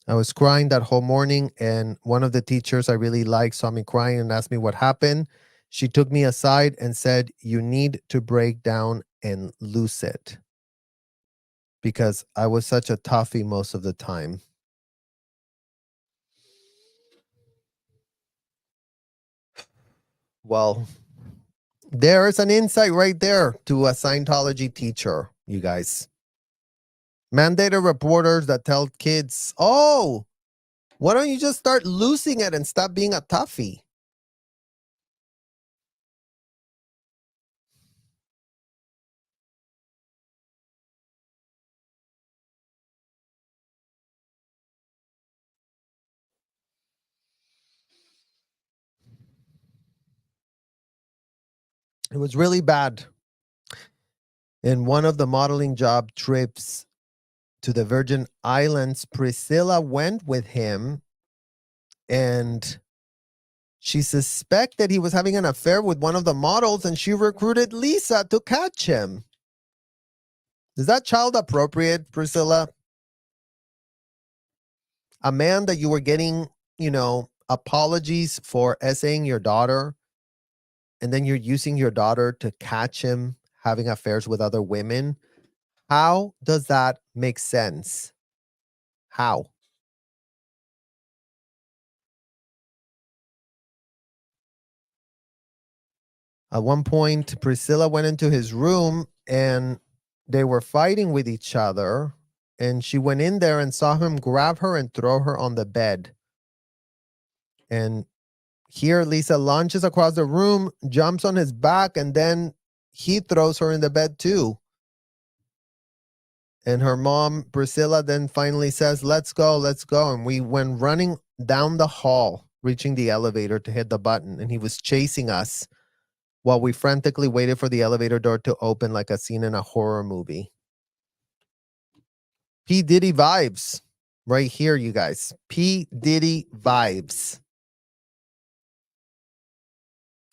[SPEAKER 1] I was crying that whole morning, and one of the teachers I really liked saw me crying and asked me what happened. She took me aside and said, "You need to break down and lose it," because I was such a toughie most of the time. Well, there's an insight right there to a Scientology teacher, you guys. Mandated reporters that tell kids, "Oh, why don't you just start losing it and stop being a toughie?" It was really bad. In one of the modeling job trips to the Virgin Islands, Priscilla went with him, and she suspected he was having an affair with one of the models, and she recruited Lisa to catch him. Is that child appropriate, Priscilla? A man that you were getting, apologies for essaying your daughter, and then you're using your daughter to catch him having affairs with other women. How does that make sense? How? At one point, Priscilla went into his room and they were fighting with each other. And she went in there and saw him grab her and throw her on the bed. And here, Lisa launches across the room, jumps on his back, and then he throws her in the bed too. And her mom, Priscilla, then finally says, "Let's go, let's go." And we went running down the hall, reaching the elevator to hit the button. And he was chasing us while we frantically waited for the elevator door to open like a scene in a horror movie. P. Diddy vibes right here, you guys. P. Diddy vibes.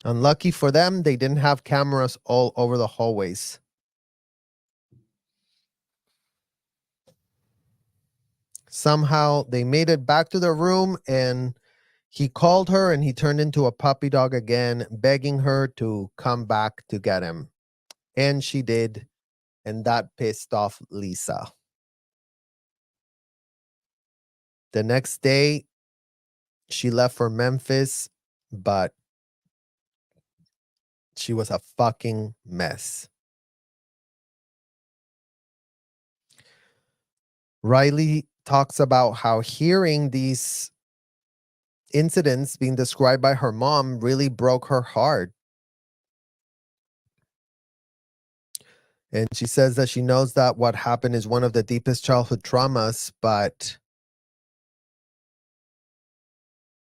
[SPEAKER 1] Unlucky for them, they didn't have cameras all over the hallways. Somehow they made it back to the room, and he called her and he turned into a puppy dog again, begging her to come back to get him. And she did, and that pissed off Lisa. The next day, she left for Memphis, but she was a fucking mess. Riley talks about how hearing these incidents being described by her mom really broke her heart. And she says that she knows that what happened is one of the deepest childhood traumas, but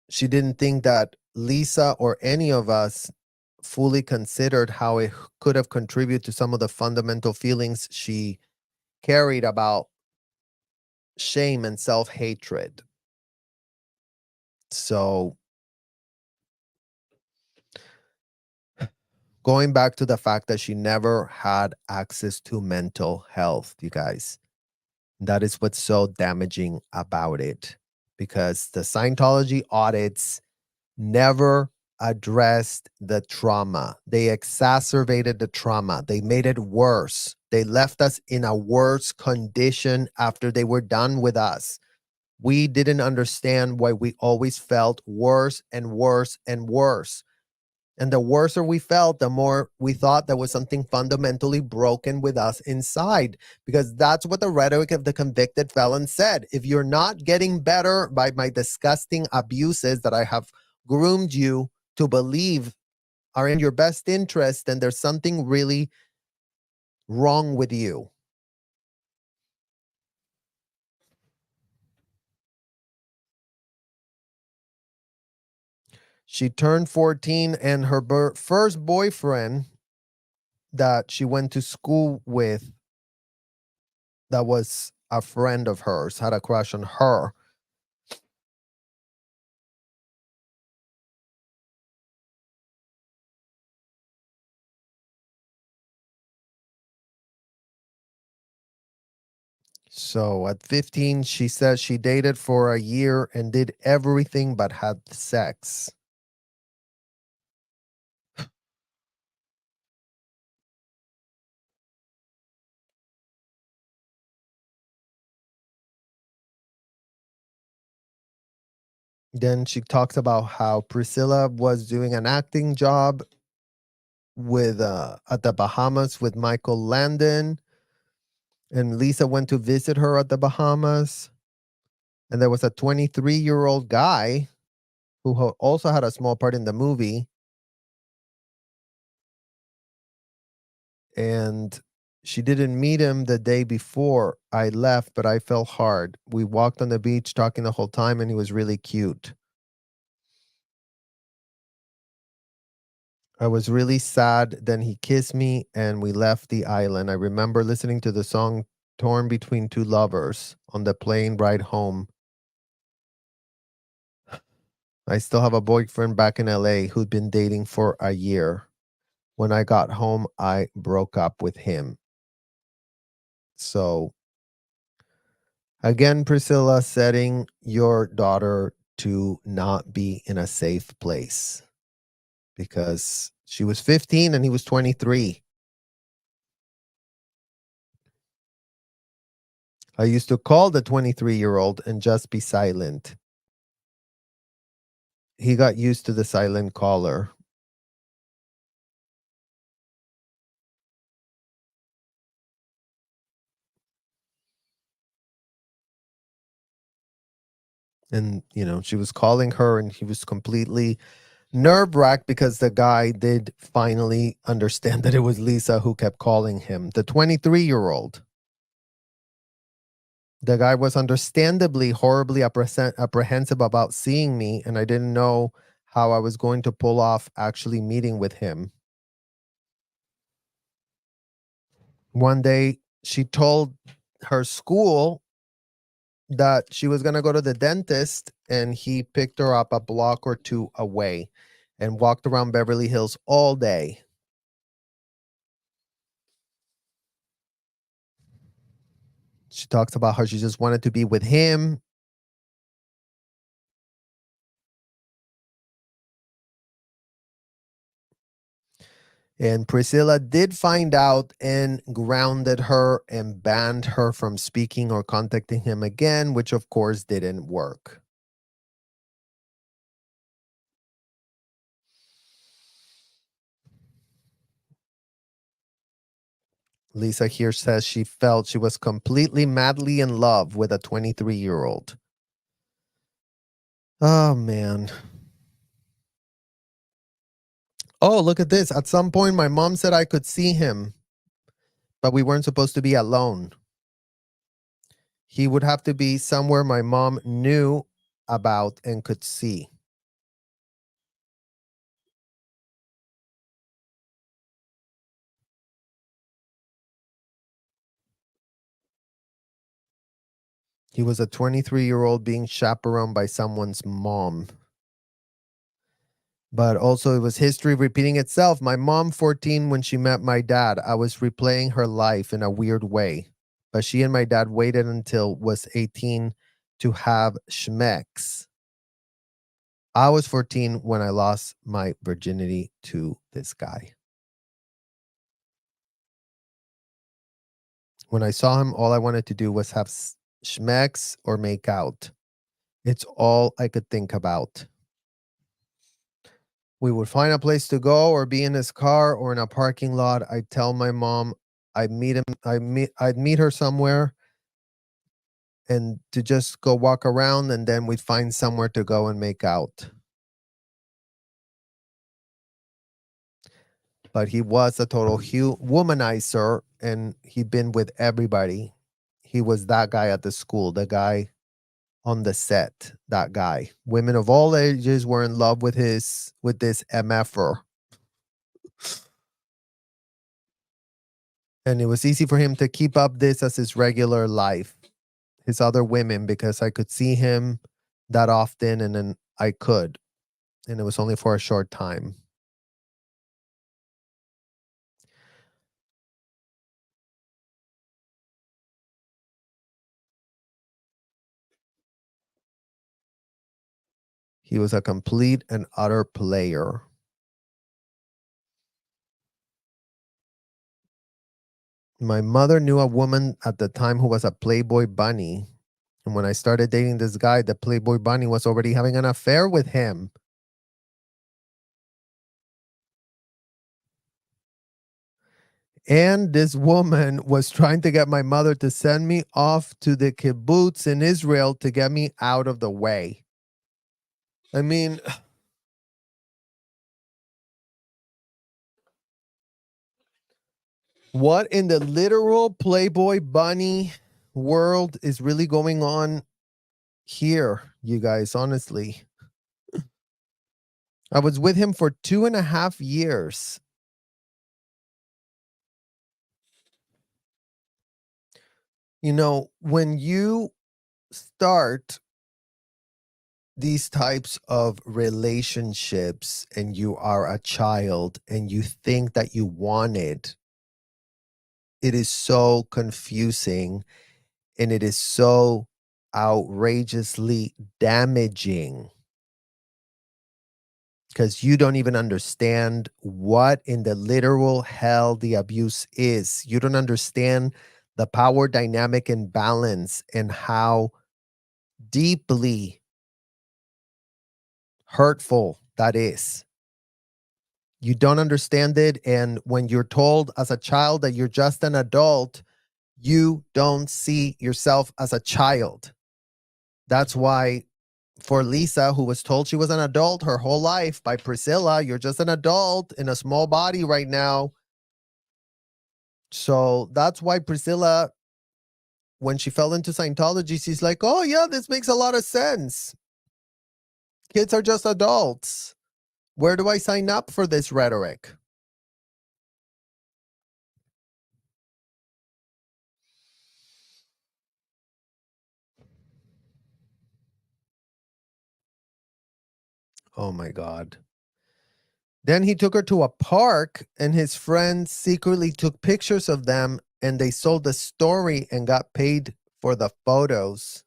[SPEAKER 1] she didn't think that Lisa or any of us fully considered how it could have contributed to some of the fundamental feelings she carried about shame and self-hatred. So Going back to the fact that she never had access to mental health, you guys. That is what's so damaging about it, because the Scientology audits never addressed the trauma. They exacerbated the trauma. They made it worse. They left us in a worse condition after they were done with us. We didn't understand why we always felt worse and worse and worse. And the worse we felt, the more we thought there was something fundamentally broken with us inside. Because that's what the rhetoric of the convicted felon said. If you're not getting better by my disgusting abuses that I have groomed you to believe are in your best interest, then there's something really wrong with you. She turned 14, and her first boyfriend that she went to school with, that was a friend of hers, had a crush on her. So at 15, she says she dated for a year and did everything but had sex. Then she talks about how Priscilla was doing an acting job with at the Bahamas with Michael Landon, and Lisa went to visit her at the Bahamas. And there was a 23-year-old guy who also had a small part in the movie. And she didn't meet him the day before I left, but I fell hard. We walked on the beach talking the whole time, and he was really cute. I was really sad. Then he kissed me and we left the island. I remember listening to the song Torn Between Two Lovers on the plane ride home. I still have a boyfriend back in LA who'd been dating for a year. When I got home, I broke up with him. So, again, Priscilla, setting your daughter to not be in a safe place because she was 15 and he was 23. I used to call the 23-year-old and just be silent. He got used to the silent caller. And, she was calling her and he was completely nerve wracked because the guy did finally understand that it was Lisa who kept calling him. The 23-year-old. The guy was understandably horribly apprehensive about seeing me, and I didn't know how I was going to pull off actually meeting with him. One day, she told her school that she was going to go to the dentist, and he picked her up a block or two away and walked around Beverly Hills all day. She talks about how she just wanted to be with him. And Priscilla did find out and grounded her and banned her from speaking or contacting him again, which of course didn't work. Lisa here says she felt she was completely madly in love with a 23-year-old. Oh, man. Oh, look at this. At some point, my mom said I could see him, but we weren't supposed to be alone. He would have to be somewhere my mom knew about and could see. He was a 23-year-old being chaperoned by someone's mom. But also, it was history repeating itself. My mom, 14, when she met my dad, I was replaying her life in a weird way. But she and my dad waited until was 18 to have schmecks. I was 14 when I lost my virginity to this guy. When I saw him, all I wanted to do was have schmecks or make out. It's all I could think about. We would find a place to go or be in his car or in a parking lot. I'd tell my mom I'd meet her somewhere and to just go walk around, and then we'd find somewhere to go and make out. But he was a total womanizer, and he'd been with everybody. He was that guy at the school, the guy on the set, that guy. Women of all ages were in love with this MFer. And it was easy for him to keep up this as his regular life, his other women, because I could see him that often, and then I could. And it was only for a short time. He was a complete and utter player. My mother knew a woman at the time who was a Playboy bunny. And when I started dating this guy, the Playboy bunny was already having an affair with him. And this woman was trying to get my mother to send me off to the kibbutz in Israel to get me out of the way. I mean, what in the literal Playboy bunny world is really going on here, you guys? Honestly, I was with him for 2.5 years. You know, when you start these types of relationships and you are a child and you think that you want it is so confusing, and it is so outrageously damaging because you don't even understand what in the literal hell the abuse is. You don't understand the power dynamic and balance and how deeply hurtful that is. You don't understand it. And when you're told as a child that you're just an adult, you don't see yourself as a child. That's why for Lisa, who was told she was an adult her whole life by Priscilla, you're just an adult in a small body right now. So that's why Priscilla, when she fell into Scientology, she's like, oh, yeah, this makes a lot of sense. Kids are just adults. Where do I sign up for this rhetoric? Oh my God. Then he took her to a park, and his friends secretly took pictures of them, and they sold the story and got paid for the photos.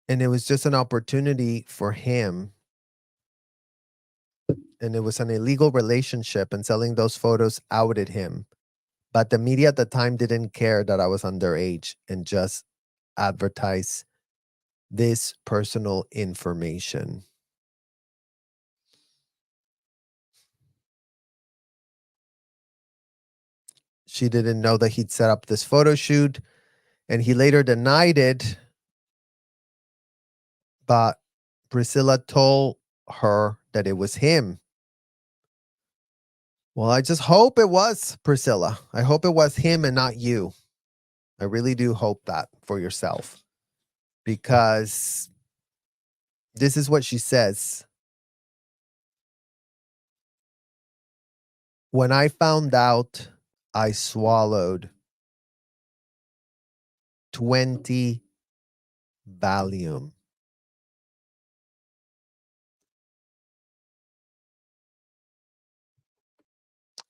[SPEAKER 1] And it was just an opportunity for him. And it was an illegal relationship, and selling those photos outed him. But the media at the time didn't care that I was underage and just advertised this personal information. She didn't know that he'd set up this photo shoot, and he later denied it. But Priscilla told her that it was him. Well, I just hope it was Priscilla. I hope it was him and not you. I really do hope that for yourself, because this is what she says. When I found out, I swallowed 20 Valium.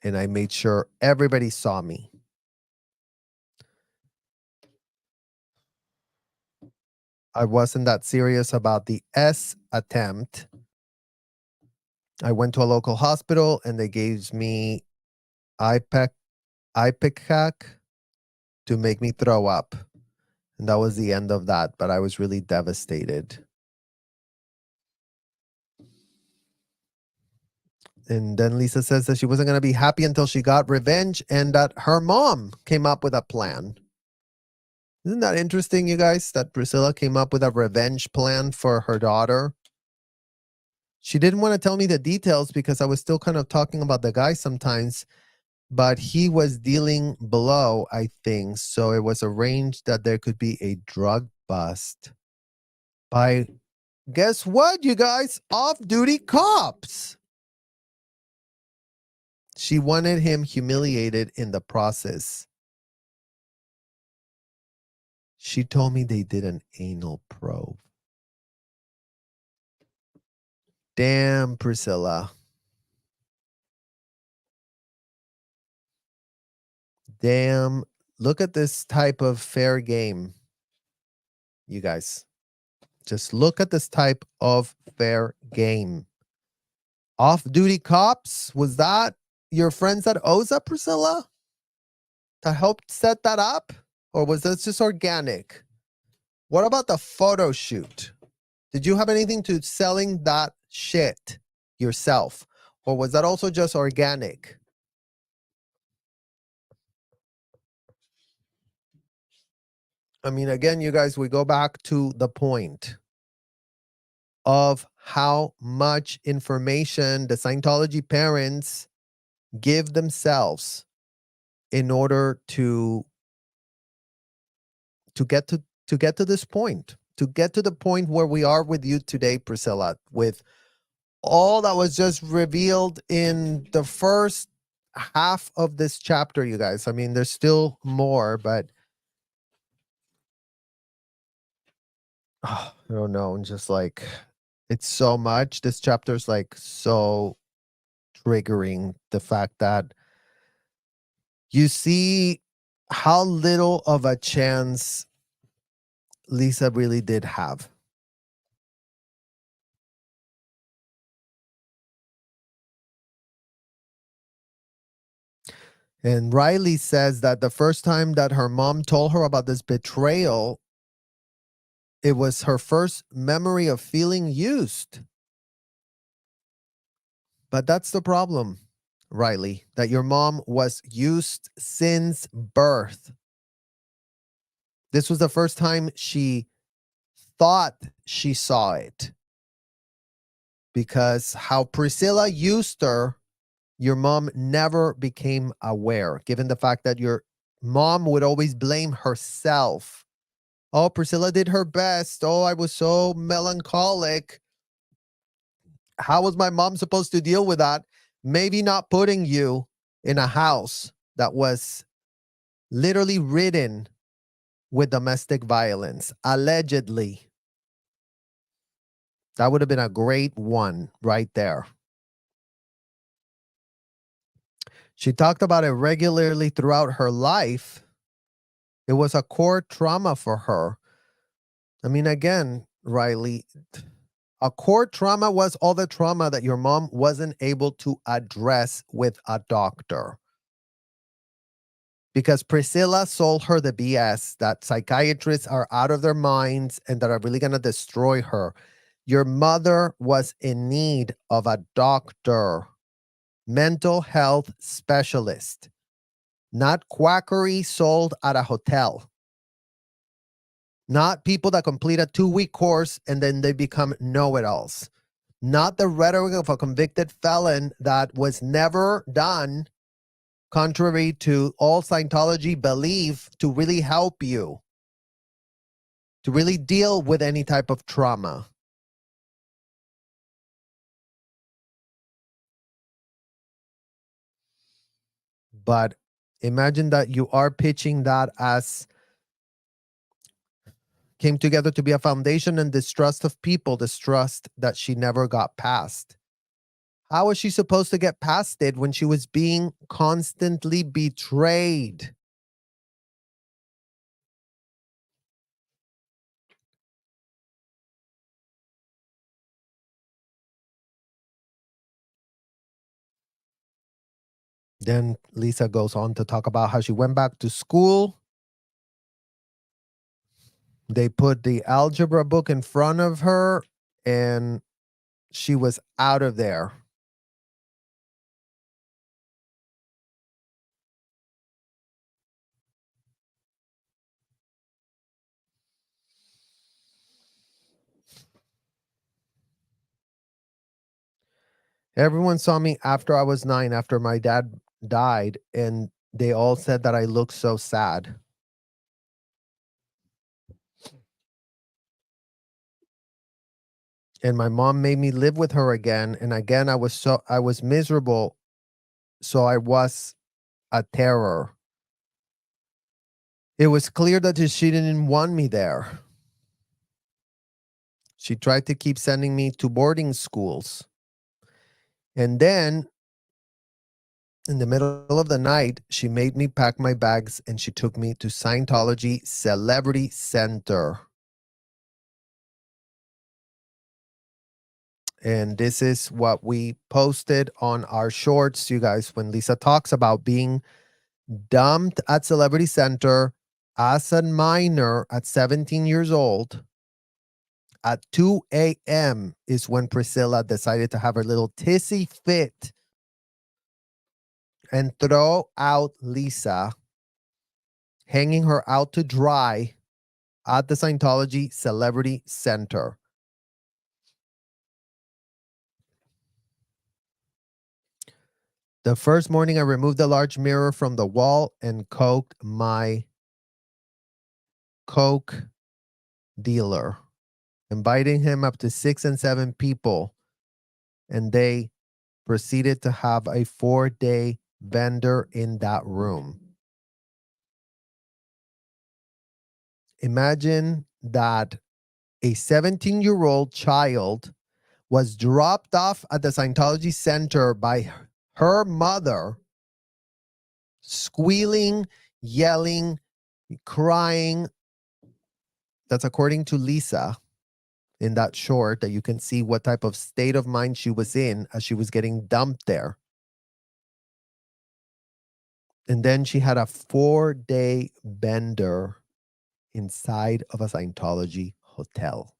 [SPEAKER 1] and I made sure everybody saw me. I wasn't that serious about the S attempt. I went to a local hospital and they gave me Ipecac to make me throw up. And that was the end of that, but I was really devastated. And then Lisa says that she wasn't going to be happy until she got revenge and that her mom came up with a plan. Isn't that interesting, you guys, that Priscilla came up with a revenge plan for her daughter? She didn't want to tell me the details because I was still kind of talking about the guy sometimes, but he was dealing below, I think. So it was arranged that there could be a drug bust by, guess what, you guys? Off-duty cops. She wanted him humiliated in the process. She told me they did an anal probe. Damn, Priscilla. Damn. Look at this type of fair game, you guys. Just look at this type of fair game. Off-duty cops? Was that your friends at OZA, Priscilla, that helped set that up? Or was this just organic? What about the photo shoot? Did you have anything to selling that shit yourself? Or was that also just organic? I mean, again, you guys, we go back to the point of how much information the Scientology parents give themselves in order to get to this point, to get to the point where we are with you today, Priscilla, with all that was just revealed in the first half of this chapter, you guys. I mean, there's still more, but I don't know. Just like, it's so much. This chapter is like so triggering. The fact that you see how little of a chance Lisa really did have. And Riley says that the first time that her mom told her about this betrayal, it was her first memory of feeling used. But that's the problem, Riley, that your mom was used since birth. This was the first time she thought she saw it. Because how Priscilla used her, your mom never became aware, given the fact that your mom would always blame herself. Oh, Priscilla did her best. Oh, I was so melancholic. How was my mom supposed to deal with that? Maybe not putting you in a house that was literally ridden with domestic violence, allegedly. That would have been a great one right there. She talked about it regularly throughout her life. It was a core trauma for her. I mean, again, Riley, a core trauma was all the trauma that your mom wasn't able to address with a doctor. Because Priscilla sold her the BS that psychiatrists are out of their minds and that are really going to destroy her. Your mother was in need of a doctor, mental health specialist, not quackery sold at a hotel. Not people that complete a 2-week course and then they become know-it-alls. Not the rhetoric of a convicted felon that was never done, contrary to all Scientology belief, to really help you, to really deal with any type of trauma. But imagine that you are pitching that as came together to be a foundation and distrust of people, distrust that she never got past. How was she supposed to get past it when she was being constantly betrayed? Then Lisa goes on to talk about how she went back to school. They put the algebra book in front of her and she was out of there. Everyone saw me after I was 9, after my dad died, and they all said that I looked so sad. And my mom made me live with her again, and again I was miserable, so I was a terror. It was clear that she didn't want me there. She tried to keep sending me to boarding schools. And then in the middle of the night, she made me pack my bags and she took me to Scientology Celebrity Center. And this is what we posted on our shorts, you guys, when Lisa talks about being dumped at Celebrity Center as a minor at 17 years old. At 2 a.m. is when Priscilla decided to have her little tissy fit and throw out Lisa, hanging her out to dry at the Scientology Celebrity Center. The first morning, I removed the large mirror from the wall and coked my coke dealer, inviting him up to 6 and 7 people, and they proceeded to have a 4-day bender in that room. Imagine that a 17-year-old child was dropped off at the Scientology Center by her mother, squealing, yelling, crying. That's according to Lisa in that short, that you can see what type of state of mind she was in as she was getting dumped there. And then she had a 4-day bender inside of a Scientology hotel.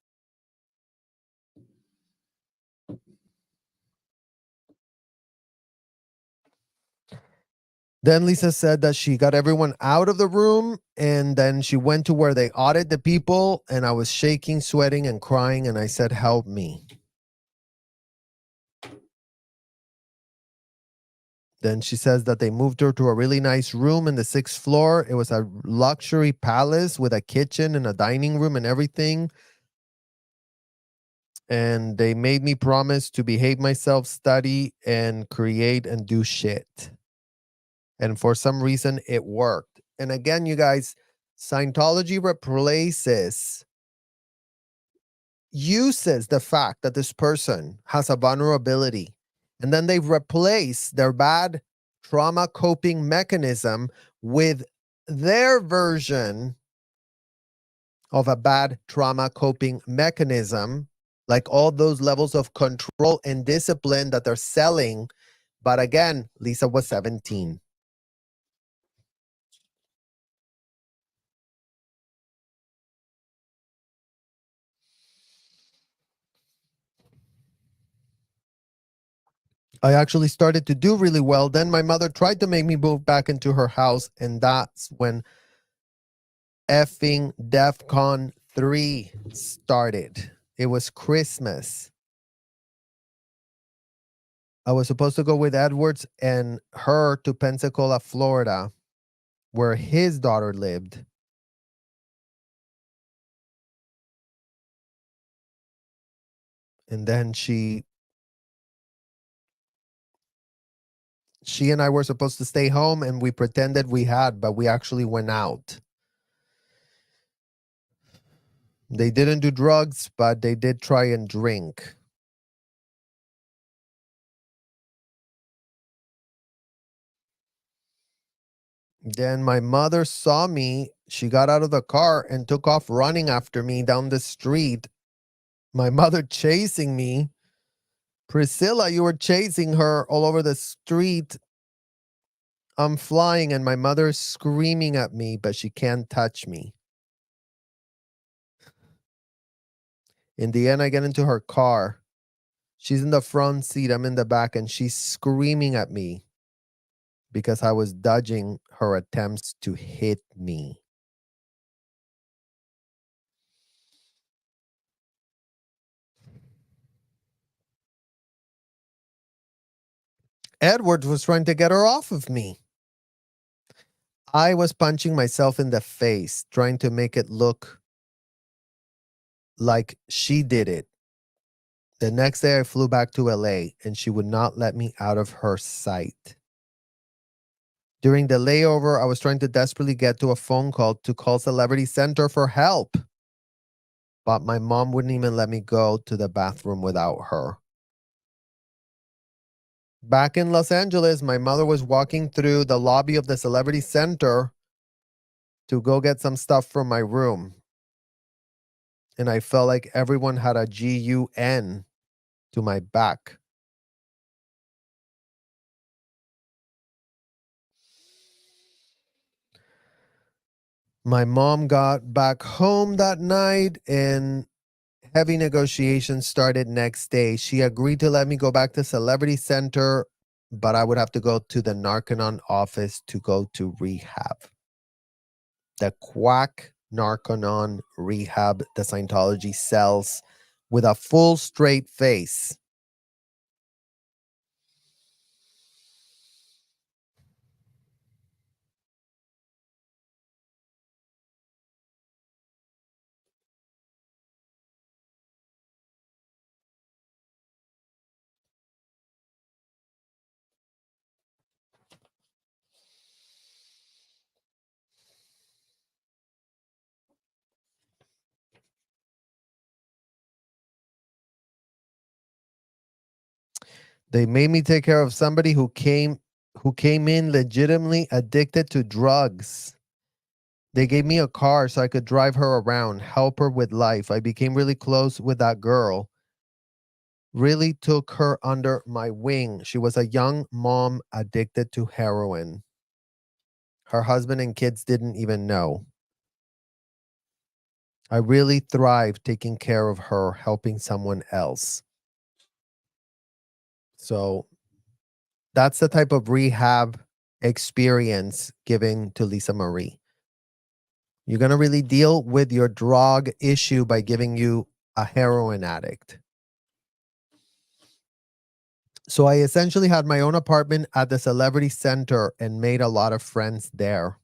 [SPEAKER 1] Then Lisa said that she got everyone out of the room and then she went to where they audited the people, and I was shaking, sweating, and crying, and I said, "Help me." Then she says that they moved her to a really nice room in the 6th floor. It was a luxury palace with a kitchen and a dining room and everything. And they made me promise to behave myself, study, and create and do shit. And for some reason, it worked. And again, you guys, Scientology uses the fact that this person has a vulnerability, and then they replace their bad trauma coping mechanism with their version of a bad trauma coping mechanism, like all those levels of control and discipline that they're selling. But again, Lisa was 17. I actually started to do really well. Then my mother tried to make me move back into her house, and that's when effing DEFCON 3 started. It was Christmas. I was supposed to go with Edwards and her to Pensacola, Florida, where his daughter lived. And then she and I were supposed to stay home, and we pretended we had, but we actually went out. They didn't do drugs, but they did try and drink. Then my mother saw me. She got out of the car and took off running after me down the street. My mother chasing me. Priscilla, you were chasing her all over the street. I'm flying and my mother's screaming at me, but she can't touch me. In the end, I get into her car. She's in the front seat. I'm in the back, and she's screaming at me because I was dodging her attempts to hit me. Edward was trying to get her off of me. I was punching myself in the face, trying to make it look like she did it. The next day, I flew back to LA, and she would not let me out of her sight. During the layover, I was trying to desperately get to a phone call to call Celebrity Center for help. But my mom wouldn't even let me go to the bathroom without her. Back in Los Angeles, my mother was walking through the lobby of the Celebrity Center to go get some stuff from my room. And I felt like everyone had a GUN to my back. My mom got back home that night and heavy negotiations started next day. She agreed to let me go back to Celebrity Center, but I would have to go to the Narconon office to go to rehab. The quack Narconon rehab, the Scientology cells with a full straight face. They made me take care of somebody who came in legitimately addicted to drugs. They gave me a car so I could drive her around, help her with life. I became really close with that girl. Really took her under my wing. She was a young mom addicted to heroin. Her husband and kids didn't even know. I really thrived taking care of her, helping someone else. So that's the type of rehab experience given to Lisa Marie. You're going to really deal with your drug issue by giving you a heroin addict. So I essentially had my own apartment at the Celebrity Center and made a lot of friends there.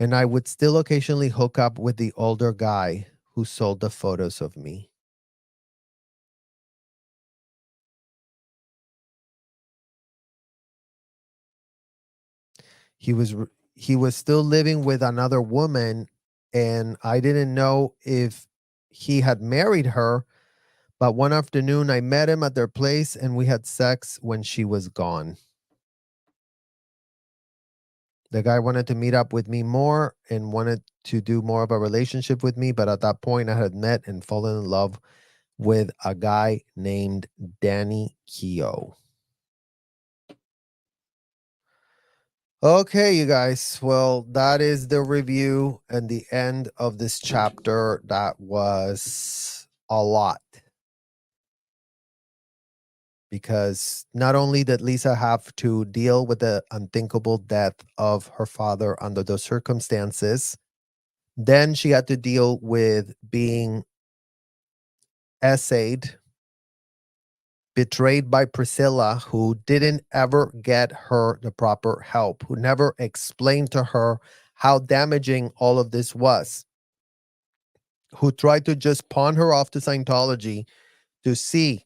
[SPEAKER 1] And I would still occasionally hook up with the older guy who sold the photos of me. He was he was still living with another woman, and I didn't know if he had married her, but one afternoon I met him at their place and we had sex when she was gone. The guy wanted to meet up with me more and wanted to do more of a relationship with me, but at that point I had met and fallen in love with a guy named Danny Keogh. Okay, you guys. Well, that is the review and the end of this chapter. That was a lot. Because not only did Lisa have to deal with the unthinkable death of her father under those circumstances, then she had to deal with being essayed, betrayed by Priscilla, who didn't ever get her the proper help, who never explained to her how damaging all of this was, who tried to just pawn her off to Scientology to see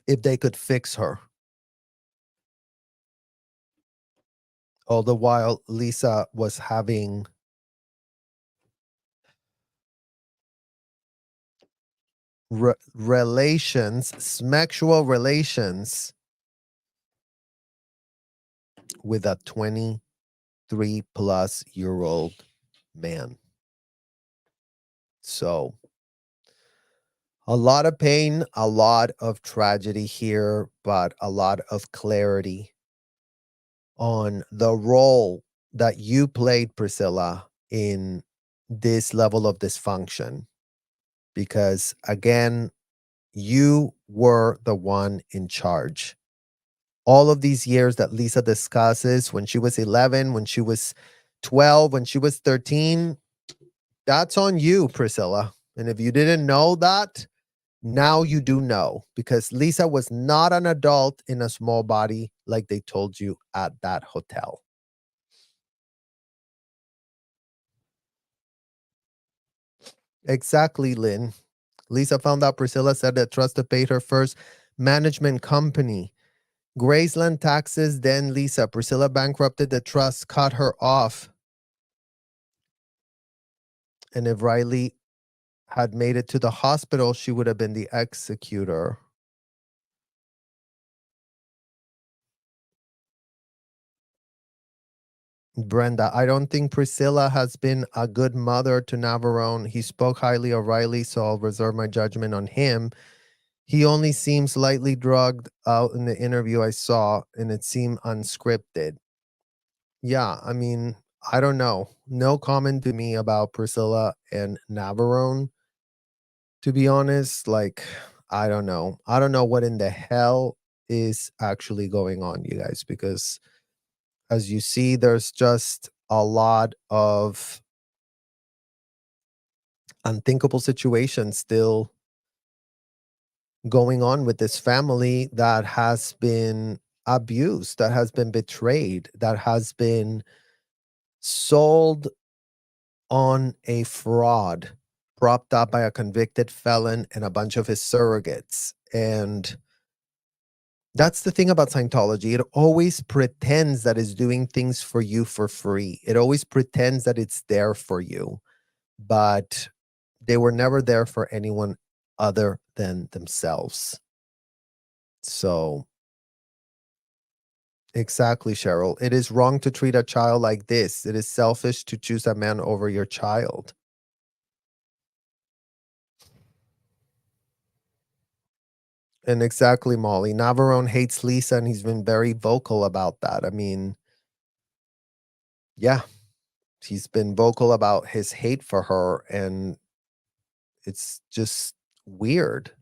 [SPEAKER 1] if they could fix her. All the while, Lisa was having relations, sexual relations with a 23-plus-year-old man. So, a lot of pain, a lot of tragedy here, but a lot of clarity on the role that you played, Priscilla, in this level of dysfunction. Because again, you were the one in charge. All of these years that Lisa discusses, when she was 11, when she was 12, when she was 13, that's on you, Priscilla. And if you didn't know that, now you do know, because Lisa was not an adult in a small body like they told you at that hotel. Exactly, Lynn. Lisa found out Priscilla said that Trusted paid her first management company. Graceland taxes, then Lisa. Priscilla bankrupted the trust, cut her off. And if Riley had made it to the hospital, she would have been the executor. Brenda, I don't think Priscilla has been a good mother to Navarone. He spoke highly of Riley, so I'll reserve my judgment on him. He only seems slightly drugged out in the interview I saw, and it seemed unscripted. Yeah, I mean, I don't know. No comment to me about Priscilla and Navarone, to be honest. Like, I don't know. I don't know what in the hell is actually going on, you guys, because as you see, there's just a lot of unthinkable situations still going on with this family that has been abused, that has been betrayed, that has been sold on a fraud, propped up by a convicted felon and a bunch of his surrogates. And that's the thing about Scientology. It always pretends that it's doing things for you for free. It always pretends that it's there for you, but they were never there for anyone other than themselves. So, exactly, Cheryl. It is wrong to treat a child like this. It is selfish to choose a man over your child. And exactly, Molly. Navarone hates Lisa, and he's been very vocal about that. I mean, yeah, he's been vocal about his hate for her, and it's just weird.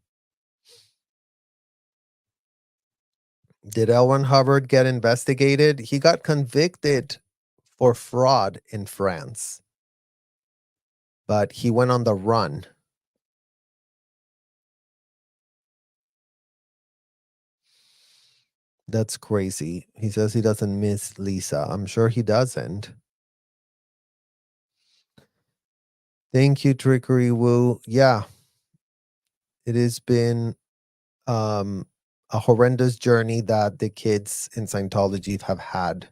[SPEAKER 1] Did Elron Hubbard get investigated? He got convicted for fraud in France, but he went on the run. That's crazy. He says he doesn't miss Lisa. I'm sure he doesn't. Thank you, Trickery Woo. Yeah, it has been um, a horrendous journey that the kids in Scientology have had.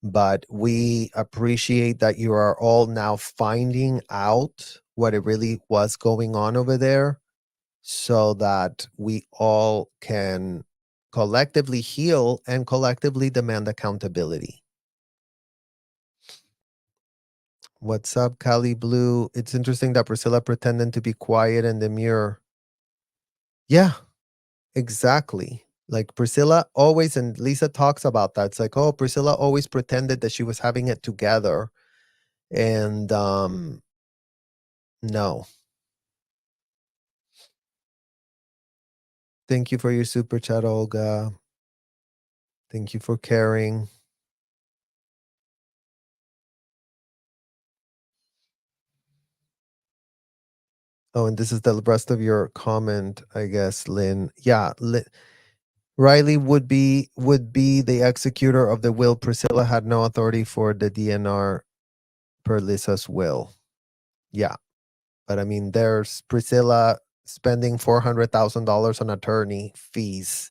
[SPEAKER 1] But we appreciate that you are all now finding out what it really was going on over there, so that we all can collectively heal and collectively demand accountability. What's up, Cali Blue? It's interesting that Priscilla pretended to be quiet and demure. Yeah, exactly. Like Priscilla always, and Lisa talks about that. It's like, oh, Priscilla always pretended that she was having it together. And no. Thank you for your super chat, Olga. Thank you for caring. Oh, and this is the rest of your comment, I guess, Lynn. Yeah, Riley would be the executor of the will. Priscilla had no authority for the DNR per Lisa's will. Yeah, but I mean, there's Priscilla spending $400,000 on attorney fees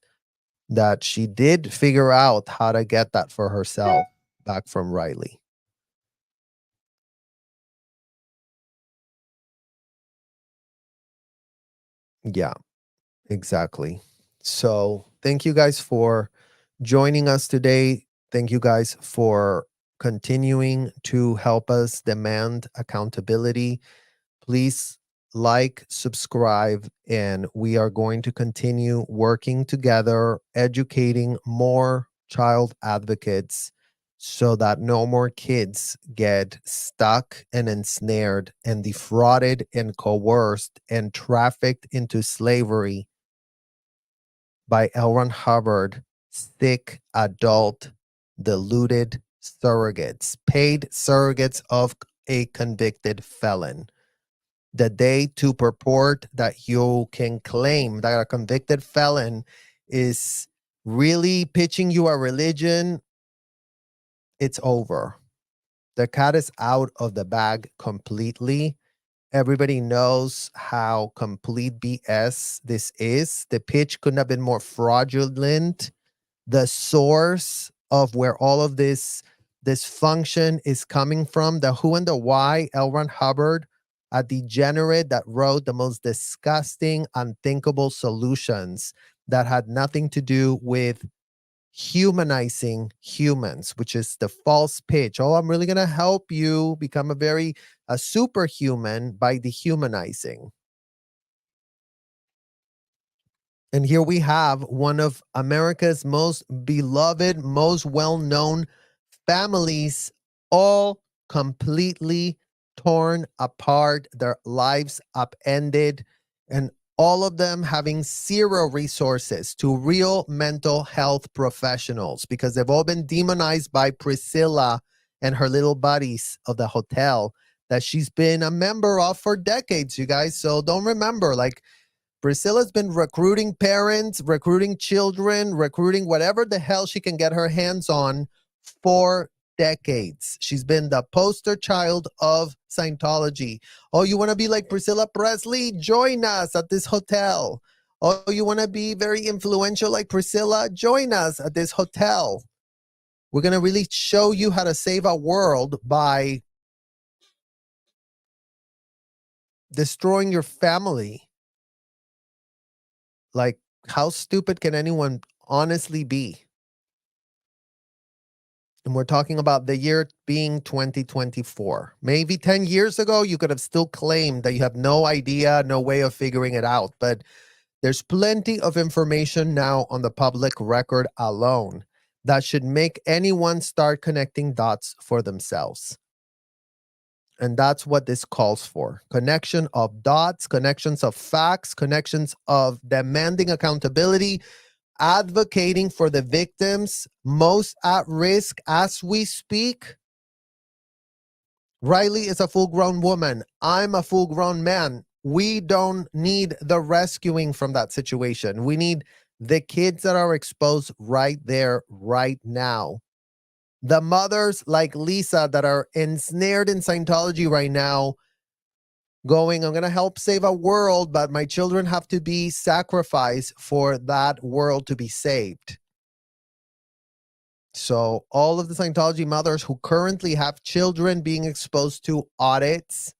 [SPEAKER 1] that she did figure out how to get that for herself back from Riley. Yeah, exactly. So thank you guys for joining us today. Thank you guys for continuing to help us demand accountability. Please like, subscribe, and we are going to continue working together, educating more child advocates so that no more kids get stuck and ensnared and defrauded and coerced and trafficked into slavery by L. Ron Hubbard, sick adult deluded surrogates, paid surrogates of a convicted felon. The day to purport that you can claim that a convicted felon is really pitching you a religion, it's over. The cat is out of the bag completely. Everybody knows how complete BS this is. The pitch couldn't have been more fraudulent. The source of where all of this dysfunction is coming from, the who and the why, L. Ron Hubbard, a degenerate that wrote the most disgusting, unthinkable solutions that had nothing to do with humanizing humans, which is the false pitch. Oh, I'm really going to help you become a superhuman by dehumanizing. And here we have one of America's most beloved, most well-known families, all completely torn apart, their lives upended, and all of them having zero resources to real mental health professionals because they've all been demonized by Priscilla and her little buddies of the hotel that she's been a member of for decades, you guys. So don't remember, like, Priscilla's been recruiting parents, recruiting children, recruiting whatever the hell she can get her hands on for decades. She's been the poster child of Scientology. Oh, you want to be like Priscilla Presley? Join us at this hotel. Oh, you want to be very influential like Priscilla? Join us at this hotel. We're going to really show you how to save our world by destroying your family. Like, how stupid can anyone honestly be? And we're talking about the year being 2024. Maybe 10 years ago, you could have still claimed that you have no idea, no way of figuring it out. But there's plenty of information now on the public record alone that should make anyone start connecting dots for themselves. And that's what this calls for. Connection of dots, connections of facts, connections of demanding accountability, advocating for the victims most at risk as we speak. Riley is a full-grown woman. I'm a full-grown man. We don't need the rescuing from that situation. We need the kids that are exposed right there, right now. The mothers like Lisa that are ensnared in Scientology right now, going, I'm going to help save a world, but my children have to be sacrificed for that world to be saved. So all of the Scientology mothers who currently have children being exposed to audits,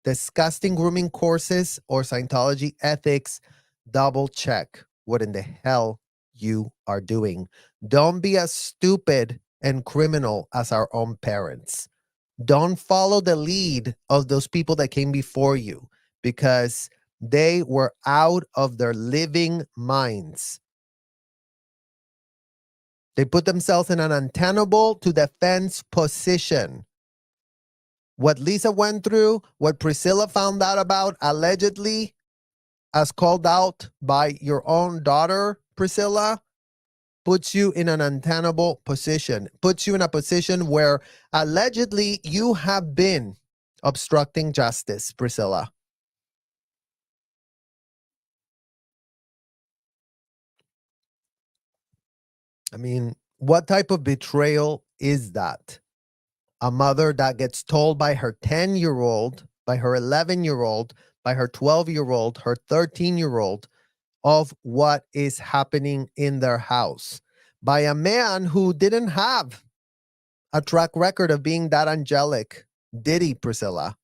[SPEAKER 1] disgusting grooming courses, or Scientology ethics, double check what in the hell you are doing. Don't be as stupid and criminal as our own parents. Don't follow the lead of those people that came before you because they were out of their living minds. They put themselves in an untenable to defense position. What Lisa went through, what Priscilla found out about allegedly, as called out by your own daughter, Priscilla, puts you in an untenable position, puts you in a position where allegedly you have been obstructing justice, Priscilla. I mean, what type of betrayal is that? A mother that gets told by her 10-year-old, by her 11-year-old, by her 12-year-old, her 13-year-old of what is happening in their house by a man who didn't have a track record of being that angelic. Did he, Priscilla?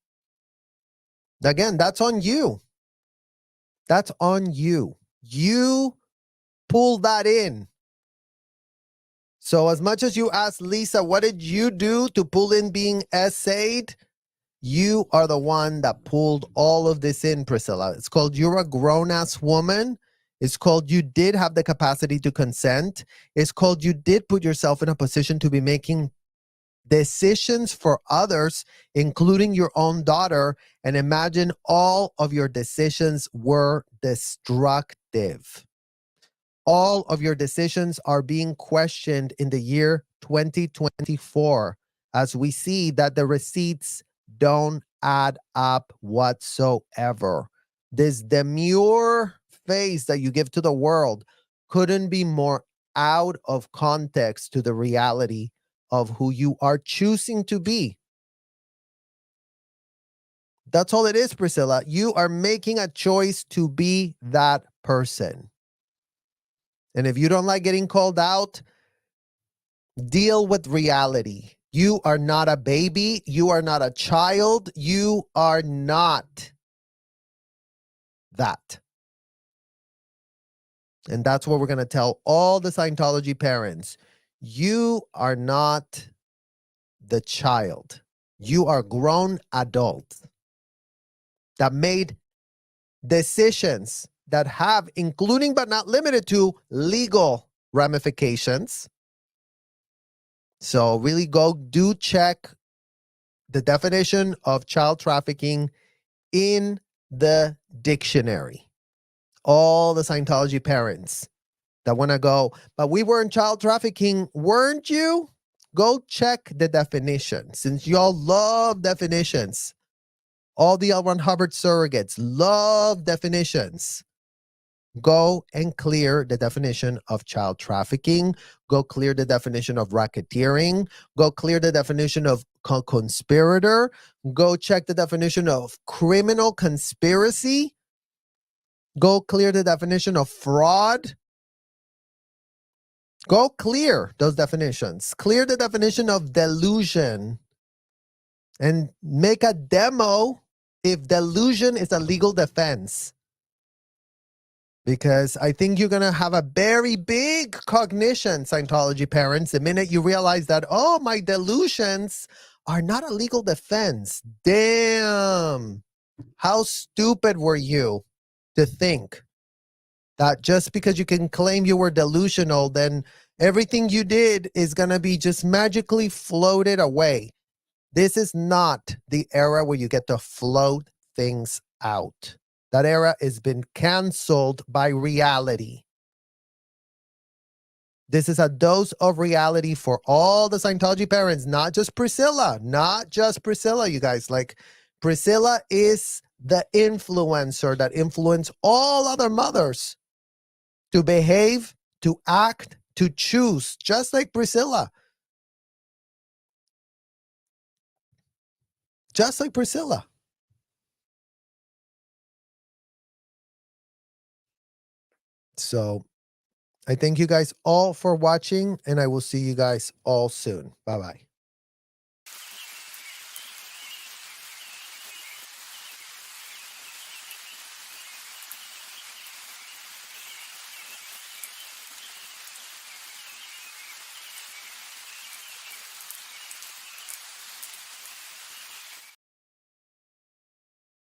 [SPEAKER 1] Again, that's on you. That's on you. You pull that in. So as much as you ask Lisa, what did you do to pull in being essayed? You are the one that pulled all of this in, Priscilla. It's called you're a grown-ass woman. It's called you did have the capacity to consent. It's called you did put yourself in a position to be making decisions for others, including your own daughter. And imagine all of your decisions were destructive. All of your decisions are being questioned in the year 2024 as we see that the receipts don't add up whatsoever. This demure face that you give to the world couldn't be more out of context to the reality of who you are choosing to be. That's all it is, Priscilla. You are making a choice to be that person. And if you don't like getting called out, deal with reality. You are not a baby. You are not a child. You are not that. And that's what we're going to tell all the Scientology parents. You are not the child. You are grown adults that made decisions that have, including but not limited to, legal ramifications. So really go do check the definition of child trafficking in the dictionary. All the Scientology parents that want to go, but we weren't child trafficking, weren't you? Go check the definition. Since y'all love definitions, all the L. Ron Hubbard surrogates love definitions. Go and clear the definition of child trafficking. Go clear the definition of racketeering. Go clear the definition of conspirator. Go check the definition of criminal conspiracy. Go clear the definition of fraud. Go clear those definitions. Clear the definition of delusion. And make a demo if delusion is a legal defense. Because I think you're going to have a very big cognition, Scientology parents, the minute you realize that, oh, my delusions are not a legal defense. Damn. How stupid were you to think that just because you can claim you were delusional, then everything you did is going to be just magically floated away. This is not the era where you get to float things out. That era has been canceled by reality. This is a dose of reality for all the Scientology parents, not just Priscilla, you guys. Like, Priscilla is the influencer that influenced all other mothers to behave, to act, to choose, just like Priscilla. Just like Priscilla. So I thank you guys all for watching, and I will see you guys all soon. Bye-bye.